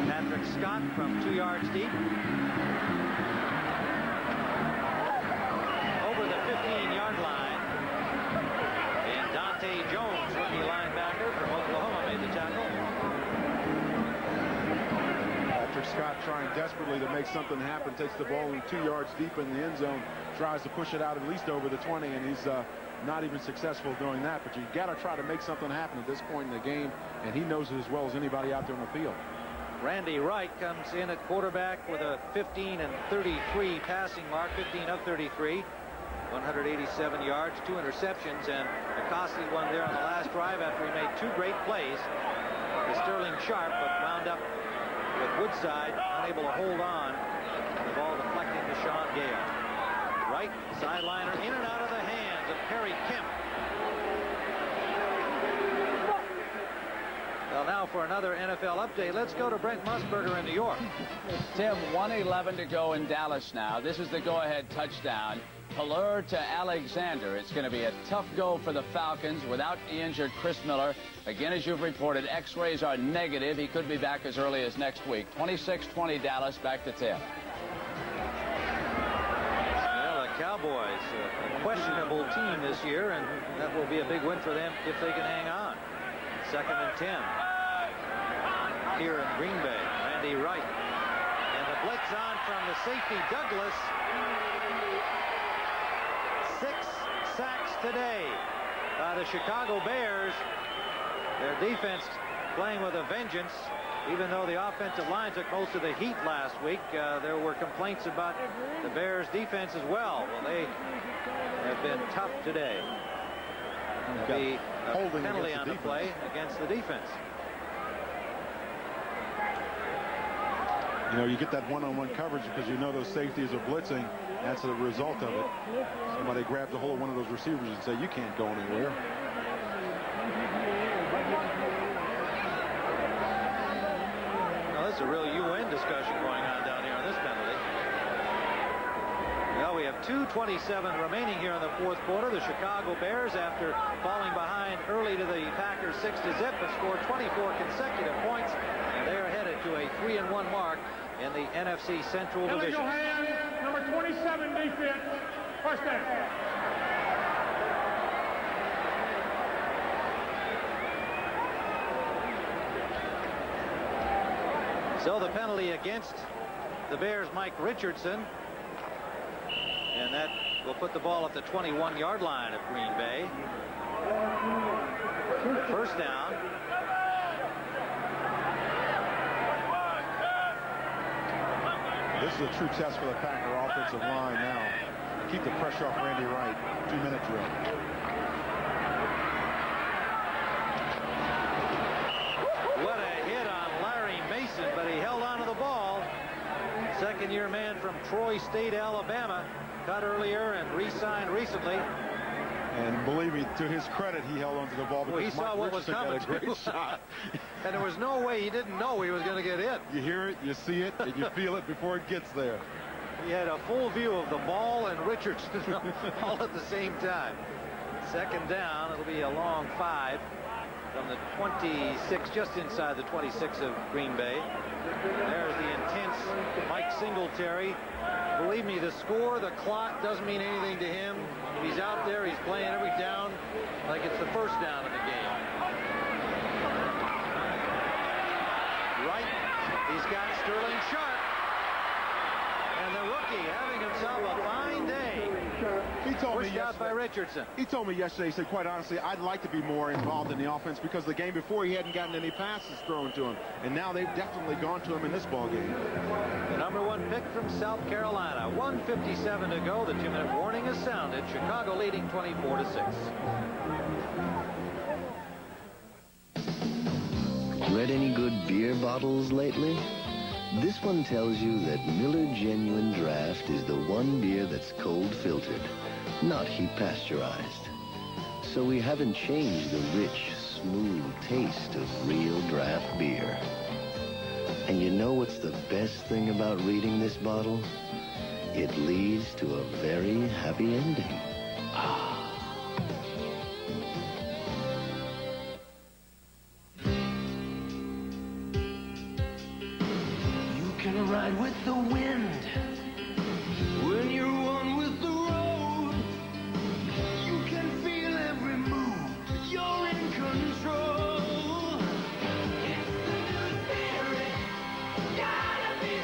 Patrick Scott from 2 yards deep. Over the 15-yard line. And Dante Jones, rookie linebacker from Scott trying desperately to make something happen, takes the ball 2 yards deep in the end zone, tries to push it out at least over the 20, and he's not even successful doing that. But you got to try to make something happen at this point in the game, and he knows it as well as anybody out there on the field. Randy Wright comes in at quarterback with a 15-33 passing mark, 15 of 33, 187 yards, 2 interceptions, and a costly one there on the last drive after he made 2 great plays to Sterling Sharp, but wound up with Woodside unable to hold on. The ball deflecting to Sean Gale. Wright, sideliner, in and out of the hands of Perry Kemp. Well, now for another NFL update, let's go to Brent Musburger in New York. Tim, 1:11 to go in Dallas now. This is the go-ahead touchdown. Pallur to Alexander. It's going to be a tough go for the Falcons without the injured Chris Miller. Again, as you've reported, X-rays are negative. He could be back as early as next week. 26-20 Dallas, back to Tim. Well, the Cowboys, a questionable team this year, and that will be a big win for them if they can hang on. 2nd and 10. Here in Green Bay, Randy Wright. And the blitz on from the safety, Douglas. 6 sacks today by the Chicago Bears. Their defense playing with a vengeance. Even though the offensive line took most of the heat last week, there were complaints about the Bears' defense as well. Well, they have been tough today. There'll be a penalty on the play against the defense. You know, you get that one-on-one coverage because you know those safeties are blitzing. That's the result of it. Somebody grabs a hold of one of those receivers and say, you can't go anywhere. Now, there's a real UN discussion going on down here on this penalty. Well, we have 2:27 remaining here in the 4th quarter. The Chicago Bears, after falling behind early to the Packers 6-0, have scored 24 consecutive points, and they are headed to a 3-1 mark in the NFC Central Division. Number 27 defense, first down. So the penalty against the Bears, Mike Richardson. And that will put the ball at the 21-yard line of Green Bay. First down. This is a true test for the Packer offensive line now. Keep the pressure off Randy Wright. 2-minute drill. What a hit on Larry Mason, but he held on to the ball. Second-year man from Troy State, Alabama. Cut earlier and re-signed recently. And believe me, to his credit, he held onto the ball because he saw what was coming. Got a great shot. And there was no way he didn't know he was going to get hit. You hear it, you see it, and you feel it before it gets there. He had a full view of the ball and Richardson all at the same time. Second down, it'll be a long 5 from the 26, just inside the 26 of Green Bay. There's the intense Mike Singletary. Believe me, the score, the clock doesn't mean anything to him. If he's out there, he's playing every down like it's the first down of the game. Right, he's got Sterling Sharp. And the rookie having himself a fine day. He told Pushed out by Richardson. He told me yesterday, he said, quite honestly, I'd like to be more involved in the offense because the game before he hadn't gotten any passes thrown to him. And now they've definitely gone to him in this ball game. The #1 pick from South Carolina. 1:57 to go. The 2-minute warning has sounded. Chicago leading 24-6. Read any good beer bottles lately? This one tells you that Miller Genuine Draft is the one beer that's cold filtered, not heat pasteurized. So we haven't changed the rich, smooth taste of real draft beer. And you know what's the best thing about reading this bottle? It leads to a very happy ending. Ride with the wind when you're one with the road. You can feel every move, you're in control. It's the new spirit, gotta be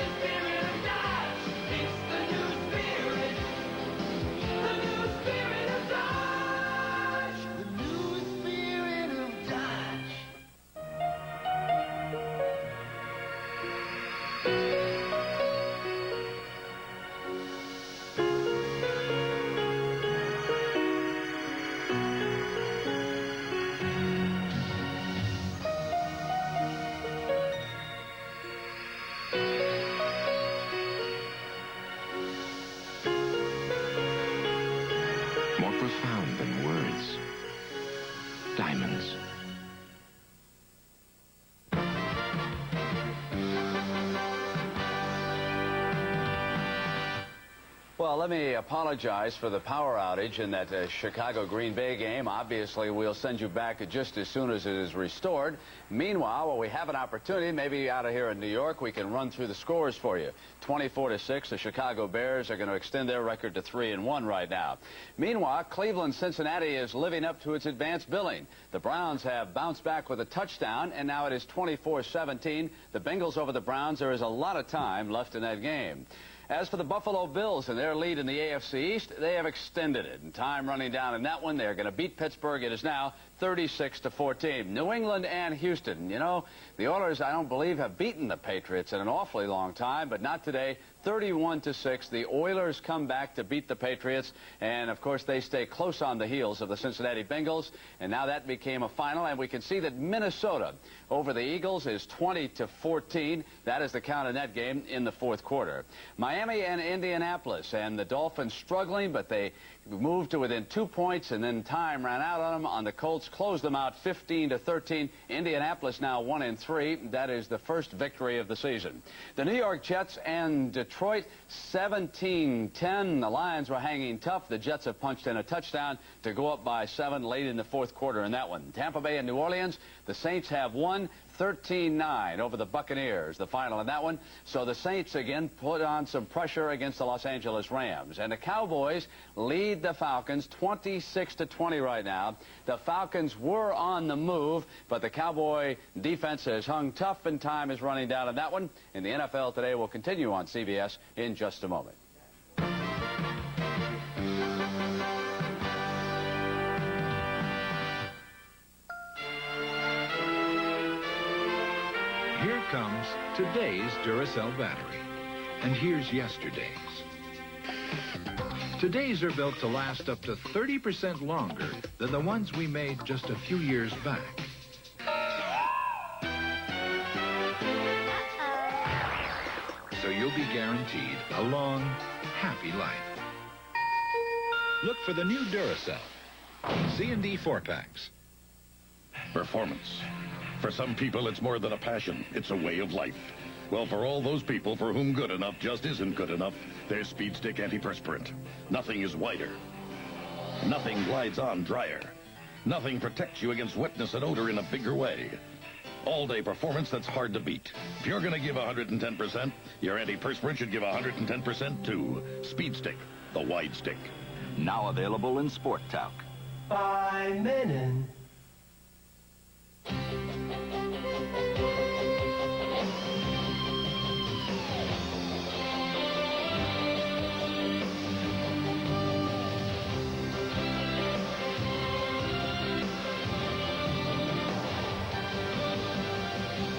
Well, let me apologize for the power outage in that Chicago-Green Bay game. Obviously, we'll send you back just as soon as it is restored. Meanwhile, while we have an opportunity, maybe out of here in New York, we can run through the scores for you. 24-6, the Chicago Bears are going to extend their record to 3-1 right now. Meanwhile, Cleveland-Cincinnati is living up to its advanced billing. The Browns have bounced back with a touchdown, and now it is 24-17. The Bengals over the Browns. There is a lot of time left in that game. As for the Buffalo Bills and their lead in the AFC East, they have extended it. And time running down in that one, they're going to beat Pittsburgh. It is now 36-14. New England and Houston. You know, the Oilers, I don't believe, have beaten the Patriots in an awfully long time, but not today. 31-6. The Oilers come back to beat the Patriots, and of course they stay close on the heels of the Cincinnati Bengals. And now that became a final, and we can see that Minnesota over the Eagles is 20-14. That is the count in that game in the fourth quarter. Miami and Indianapolis, and the Dolphins struggling, but they moved to within 2 points, and then time ran out on them. On the Colts, closed them out 15-13. Indianapolis now 1-3. That is the first victory of the season. The New York Jets and Detroit 17-10. The Lions were hanging tough. The Jets have punched in a touchdown to go up by 7 late in the fourth quarter in that one. Tampa Bay and New Orleans, the Saints have won 13-9 over the Buccaneers, the final in that one. So the Saints again put on some pressure against the Los Angeles Rams. And the Cowboys lead the Falcons 26-20 right now. The Falcons were on the move, but the Cowboy defense has hung tough, and time is running down in that one. And the NFL Today will continue on CBS in just a moment. Here comes today's Duracell battery. And here's yesterday's. Today's are built to last up to 30% longer than the ones we made just a few years back. So you'll be guaranteed a long, happy life. Look for the new Duracell. C&D 4-packs. Performance. For some people, it's more than a passion. It's a way of life. Well, for all those people for whom good enough just isn't good enough, there's Speed Stick Antiperspirant. Nothing is whiter. Nothing glides on drier. Nothing protects you against wetness and odor in a bigger way. All-day performance that's hard to beat. If you're going to give 110%, your antiperspirant should give 110% too. Speed Stick, the wide stick. Now available in Sport Talc. By Menon.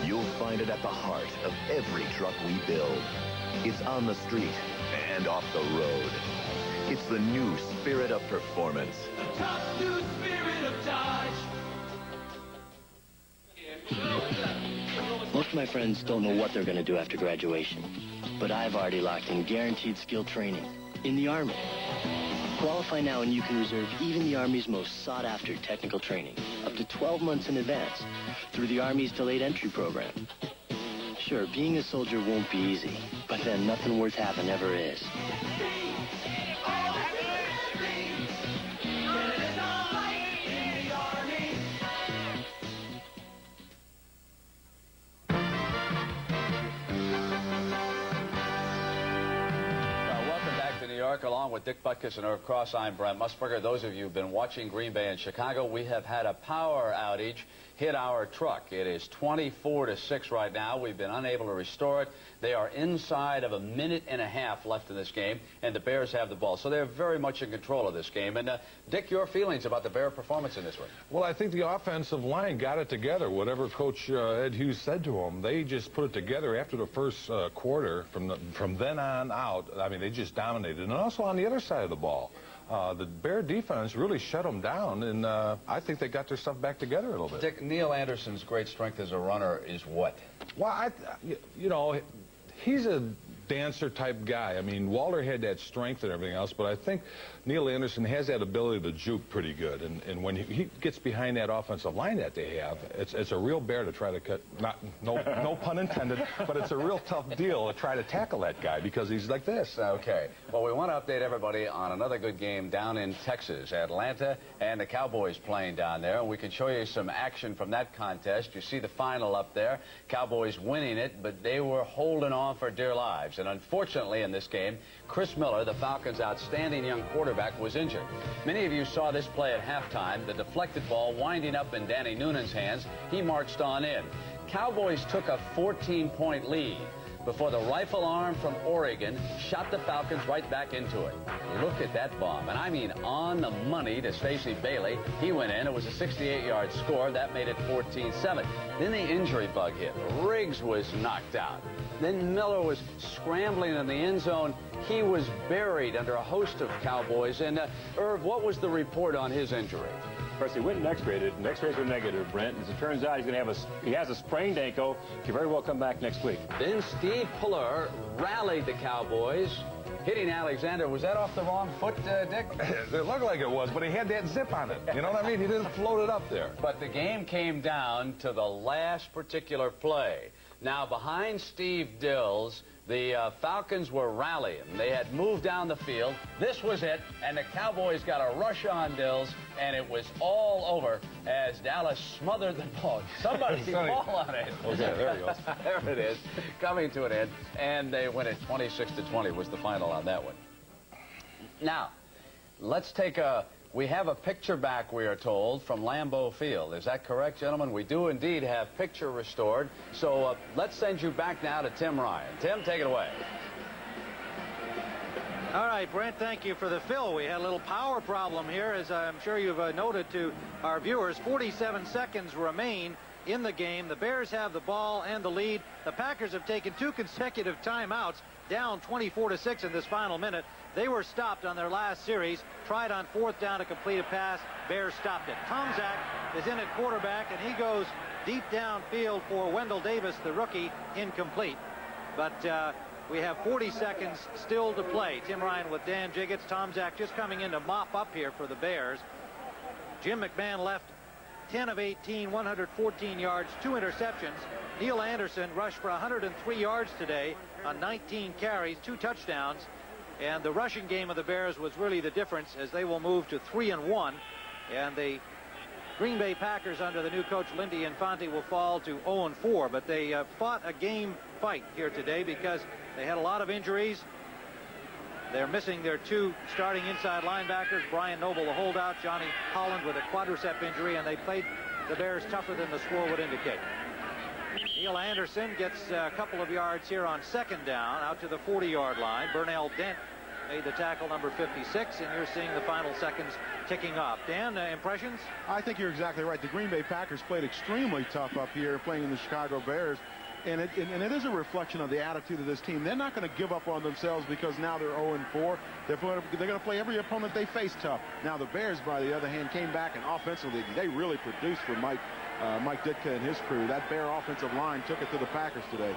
You'll find it at the heart of every truck we build. It's on the street and off the road. It's the new spirit of performance. The top new spirit of Dodge. Most of my friends don't know what they're going to do after graduation, but I've already locked in guaranteed skill training in the Army. Qualify now and you can reserve even the Army's most sought-after technical training up to 12 months in advance through the Army's delayed entry program. Sure, being a soldier won't be easy, but then nothing worth having ever is. Along with Dick Butkus and Irv Cross, I'm Brent Musburger. Those of you who've been watching Green Bay and Chicago, we have had a power outage hit our truck. It is 24-6 right now. We've been unable to restore it. They are inside of a minute and a half left in this game, and the Bears have the ball. So they're very much in control of this game. And, Dick, your feelings about the Bear performance in this one? Well, I think the offensive line got it together. Whatever Coach Ed Hughes said to them, they just put it together after the first quarter. From then on out, I mean, they just dominated. And also on the other side of the ball, the Bear defense really shut them down, and I think they got their stuff back together a little bit. Dick, Neil Anderson's great strength as a runner is what? Well, you know, he's a dancer-type guy. I mean, Walter had that strength and everything else, but I think Neil Anderson has that ability to juke pretty good. And when he gets behind that offensive line that they have, it's a real bear to try to cut, no pun intended, but it's a real tough deal to try to tackle that guy because he's like this. Okay. Well, we want to update everybody on another good game down in Texas. Atlanta and the Cowboys playing down there, and we can show you some action from that contest. You see the final up there. Cowboys winning it, but they were holding on for dear lives. And unfortunately in this game, Chris Miller, the Falcons' outstanding young quarterback, was injured. Many of you saw this play at halftime. The deflected ball winding up in Danny Noonan's hands. He marched on in. Cowboys took a 14-point lead before the rifle arm from Oregon shot the Falcons right back into it. Look at that bomb. And I mean on the money to Stacey Bailey. He went in. It was a 68-yard score. That made it 14-7. Then the injury bug hit. Riggs was knocked out. Then Miller was scrambling in the end zone. He was buried under a host of Cowboys. And, Irv, what was the report on his injury? First, he went and X-rayed, and X-rays were negative, Brent. As it turns out, he has a sprained ankle. He could very well come back next week. Then Steve Puller rallied the Cowboys, hitting Alexander. Was that off the wrong foot, Dick? It looked like it was, but he had that zip on it. You know what I mean? He didn't float it up there. But the game came down to the last particular play. Now, behind Steve Dills, the Falcons were rallying. They had moved down the field. This was it, and the Cowboys got a rush on Dills, and it was all over as Dallas smothered the ball. Somebody fall on it. Okay, there he goes. There it is, coming to an end, and they win it 26-20 was the final on that one. Now, let's take a... We have a picture back, we are told, from Lambeau Field. Is that correct, gentlemen? We do indeed have picture restored. So let's send you back now to Tim Ryan. Tim, take it away. All right, Brent, thank you for the fill. We had a little power problem here, as I'm sure you've noted to our viewers. 47 seconds remain in the game. The Bears have the ball and the lead. The Packers have taken 2 consecutive timeouts, down 24-6 in this final minute. They were stopped on their last series, tried on 4th down to complete a pass. Bears stopped it. Tomczak is in at quarterback, and he goes deep downfield for Wendell Davis, the rookie, incomplete. But we have 40 seconds still to play. Tim Ryan with Dan Jiggets. Tomczak just coming in to mop up here for the Bears. Jim McMahon left 10 of 18, 114 yards, 2 interceptions. Neil Anderson rushed for 103 yards today on 19 carries, 2 touchdowns. And the rushing game of the Bears was really the difference, as they will move to 3-1. And the Green Bay Packers under the new coach Lindy Infante will fall to 0-4. But they fought a game fight here today because they had a lot of injuries. They're missing their 2 starting inside linebackers, Brian Noble, the holdout, Johnny Holland with a quadricep injury, and they played the Bears tougher than the score would indicate. Neil Anderson gets a couple of yards here on 2nd down, out to the 40-yard line. Burnell Dent made the tackle, number 56, and you're seeing the final seconds ticking off. Dan, impressions? I think you're exactly right. The Green Bay Packers played extremely tough up here, playing in the Chicago Bears. And it is a reflection of the attitude of this team. They're not going to give up on themselves because now they're 0-4. They're going to play every opponent they face tough. Now the Bears, by the other hand, came back, and offensively they really produced for Mike Ditka and his crew. That Bear offensive line took it to the Packers today.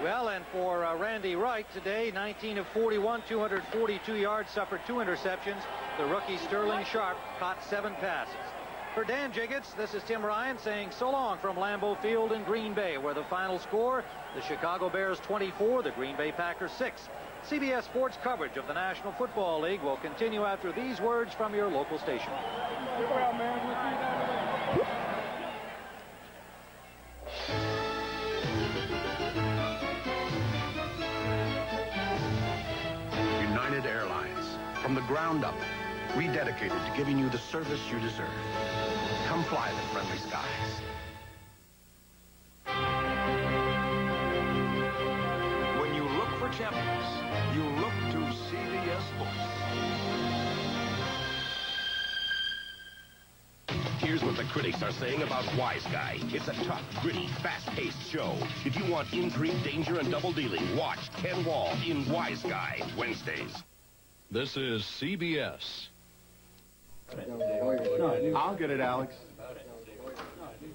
Well, and for Randy Wright today, 19 of 41, 242 yards, suffered 2 interceptions. The rookie Sterling Sharp caught 7 passes. For Dan Jiggets, this is Tim Ryan saying so long from Lambeau Field in Green Bay, where the final score, the Chicago Bears 24, the Green Bay Packers 6. CBS Sports coverage of the National Football League will continue after these words from your local station. United Airlines, from the ground up, rededicated to giving you the service you deserve. Come fly the friendly skies. When you look for champions, you look to CBS Sports. Here's what the critics are saying about Wise Guy. It's a tough, gritty, fast-paced show. If you want intrigue, danger, and double dealing, watch Ken Wall in Wise Guy, Wednesdays. This is CBS. I'll get it, Alex.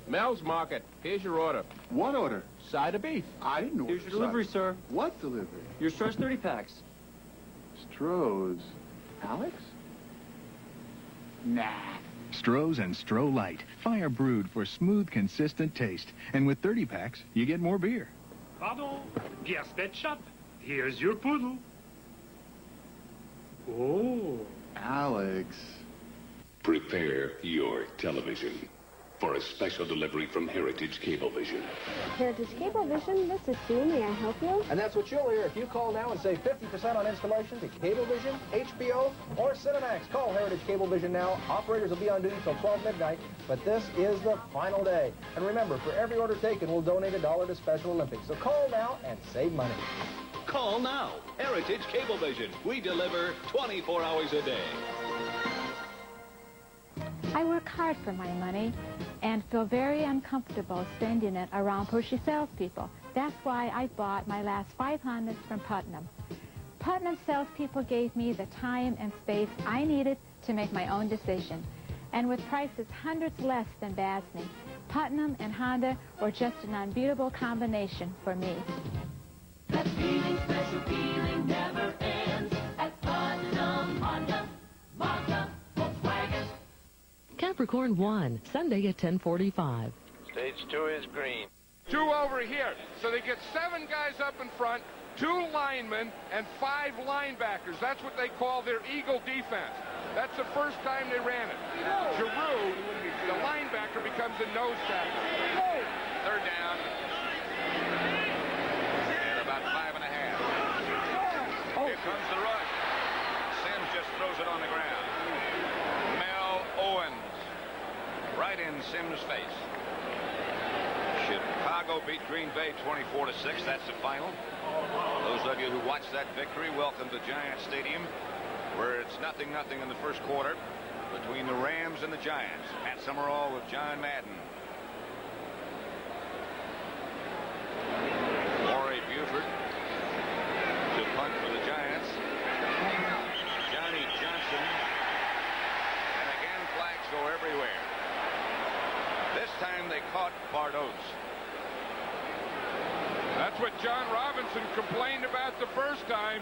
Mel's Market. Here's your order. What order? Side of beef. I didn't order. Here's your delivery, sir. What delivery? Your Stroh's 30 packs. Stroh's. Alex? Nah. Stroh's and Stroh Light. Fire brewed for smooth, consistent taste. And with 30 packs, you get more beer. Pardon? Guess that shop. Here's your poodle. Oh. Alex. Prepare your television for a special delivery from Heritage Cablevision. Heritage Cablevision, this is Sue. May I help you? And that's what you'll hear if you call now and save 50% on installation to Cablevision, HBO, or Cinemax. Call Heritage Cablevision now. Operators will be on duty till 12 midnight, but this is the final day. And remember, for every order taken, we'll donate $1 to Special Olympics. So call now and save money. Call now. Heritage Cablevision. We deliver 24 hours a day. I work hard for my money and feel very uncomfortable spending it around pushy salespeople. That's why I bought my last 5 Hondas from Putnam. Putnam salespeople gave me the time and space I needed to make my own decision. And with prices hundreds less than Basney, Putnam and Honda were just an unbeatable combination for me. That feeling, special feeling never ends at Putnam Honda, Mazda, Volkswagen. Capricorn 1, Sunday at 10:45. Stage 2 is green. 2 over here. So they get 7 guys up in front, 2 linemen, and 5 linebackers. That's what they call their eagle defense. That's the first time they ran it. Giroux, the linebacker, becomes a nose tackle. 3rd down. And about 5.5. Here comes the rush. Sims just throws it on the ground. Mel Owens. Right in Sims' face. Chicago beat Green Bay 24-6. That's the final. Those of you who watched that victory, welcome to Giant Stadium, where it's 0-0 in the first quarter between the Rams and the Giants. Pat Summerall with John Madden. Maury Buford to punt for the Giants. Johnny Johnson. And again, flags go everywhere. This time they caught Bart Oates. That's what John Robinson complained about the first time.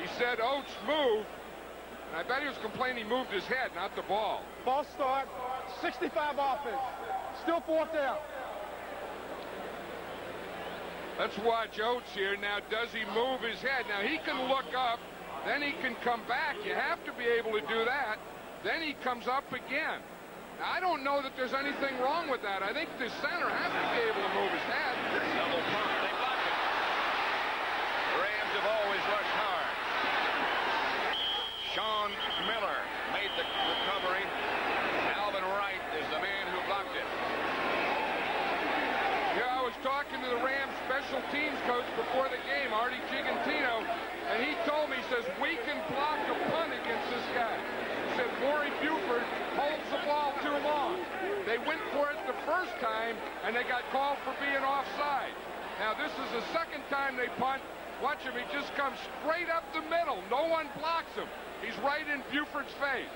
He said Oates moved, and I bet he was complaining he moved his head, not the ball. False start, 65 offense. Still 4th down. Let's watch Oates here. Now, does he move his head? Now, he can look up, then he can come back. You have to be able to do that. Then he comes up again. Now, I don't know that there's anything wrong with that. I think the center has to be able to move his head. Double pump. They block it. The Rams have always rushed hard. Sean Miller made the recovery. Alvin Wright is the man who blocked it. Yeah, I was talking to the Rams special teams coach before the game, Artie Gigantino, and he told me, he says, we can block a punt against this guy. He said, Maury Buford holds the ball too long. They went for it the first time, and they got called for being offside. Now, this is the second time they punt. Watch him, he just comes straight up the middle. No one blocks him. He's right in Buford's face.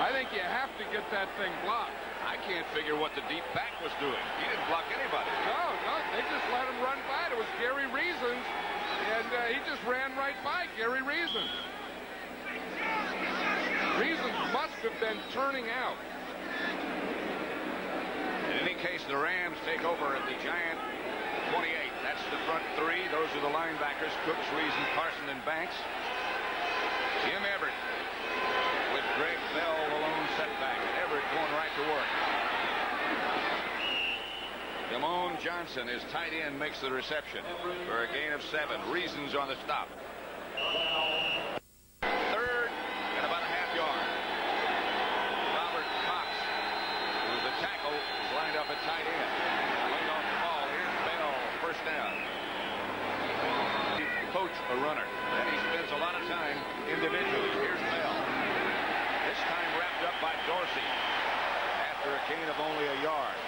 I think you have to get that thing blocked. I can't figure what the deep back was doing. He didn't block anybody. No, they just let him run by. It was Gary Reasons, and he just ran right by Gary Reasons. Reasons must have been turning out. In any case, the Rams take over at the Giant 28. That's the front 3. Those are the linebackers, Cooks, Reason, Carson, and Banks. Jim Everett with Greg Bell, the lone setback. Everett going right to work. Damone Johnson, his tight end, makes the reception for a gain of 7. Reasons on the stop. 3rd and about a half yard. Robert Cox, who's the tackle, is lined up at tight end. Laid off the ball. Here's Bell, first down. He coach a runner, and he spends a lot of time individually. Here's Bell. This time wrapped up by Dorsey after a gain of only a yard.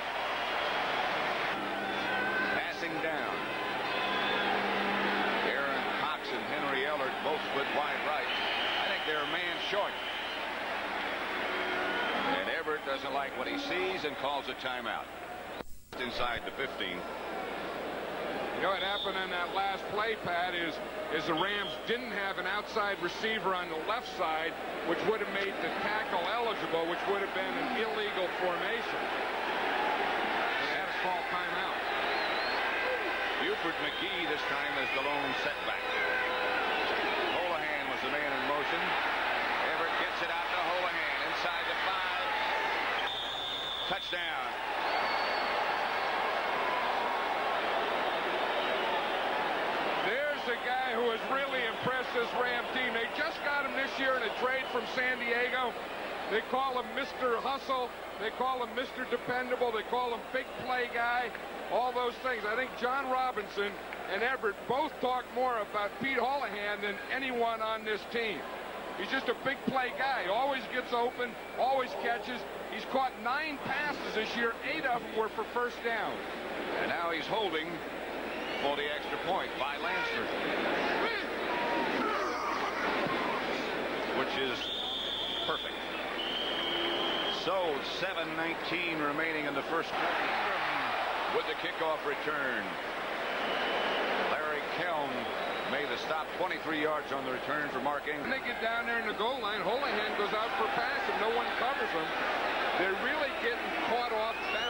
Passing down. Aaron Cox and Henry Ellard both split wide right. I think they're a man short. And Everett doesn't like what he sees and calls a timeout. Inside the 15. You know what happened on that last play, Pat, is the Rams didn't have an outside receiver on the left side, which would have made the tackle eligible, which would have been an illegal formation. They had a small timeout. Buford McGee this time as the lone setback. Holohan was the man in motion. Everett gets it out to Holohan inside the 5. Touchdown. A guy who has really impressed this Ram team. They just got him this year in a trade from San Diego. They call him Mr. Hustle. They call him Mr. Dependable. They call him Big Play Guy. All those things. I think John Robinson and Everett both talk more about Pete Holohan than anyone on this team. He's just a big play guy. Always gets open, always catches. He's caught 9 passes this year. 8 of them were for first down. And now he's holding for the extra point by Lansford, which is perfect. So 7:19 remaining in the first quarter with the kickoff return. Larry Kelm made the stop, 23 yards on the return for Mark Ingram. When they get down there in the goal line, Holohan goes out for a pass and no one covers him. They're really getting caught off balance.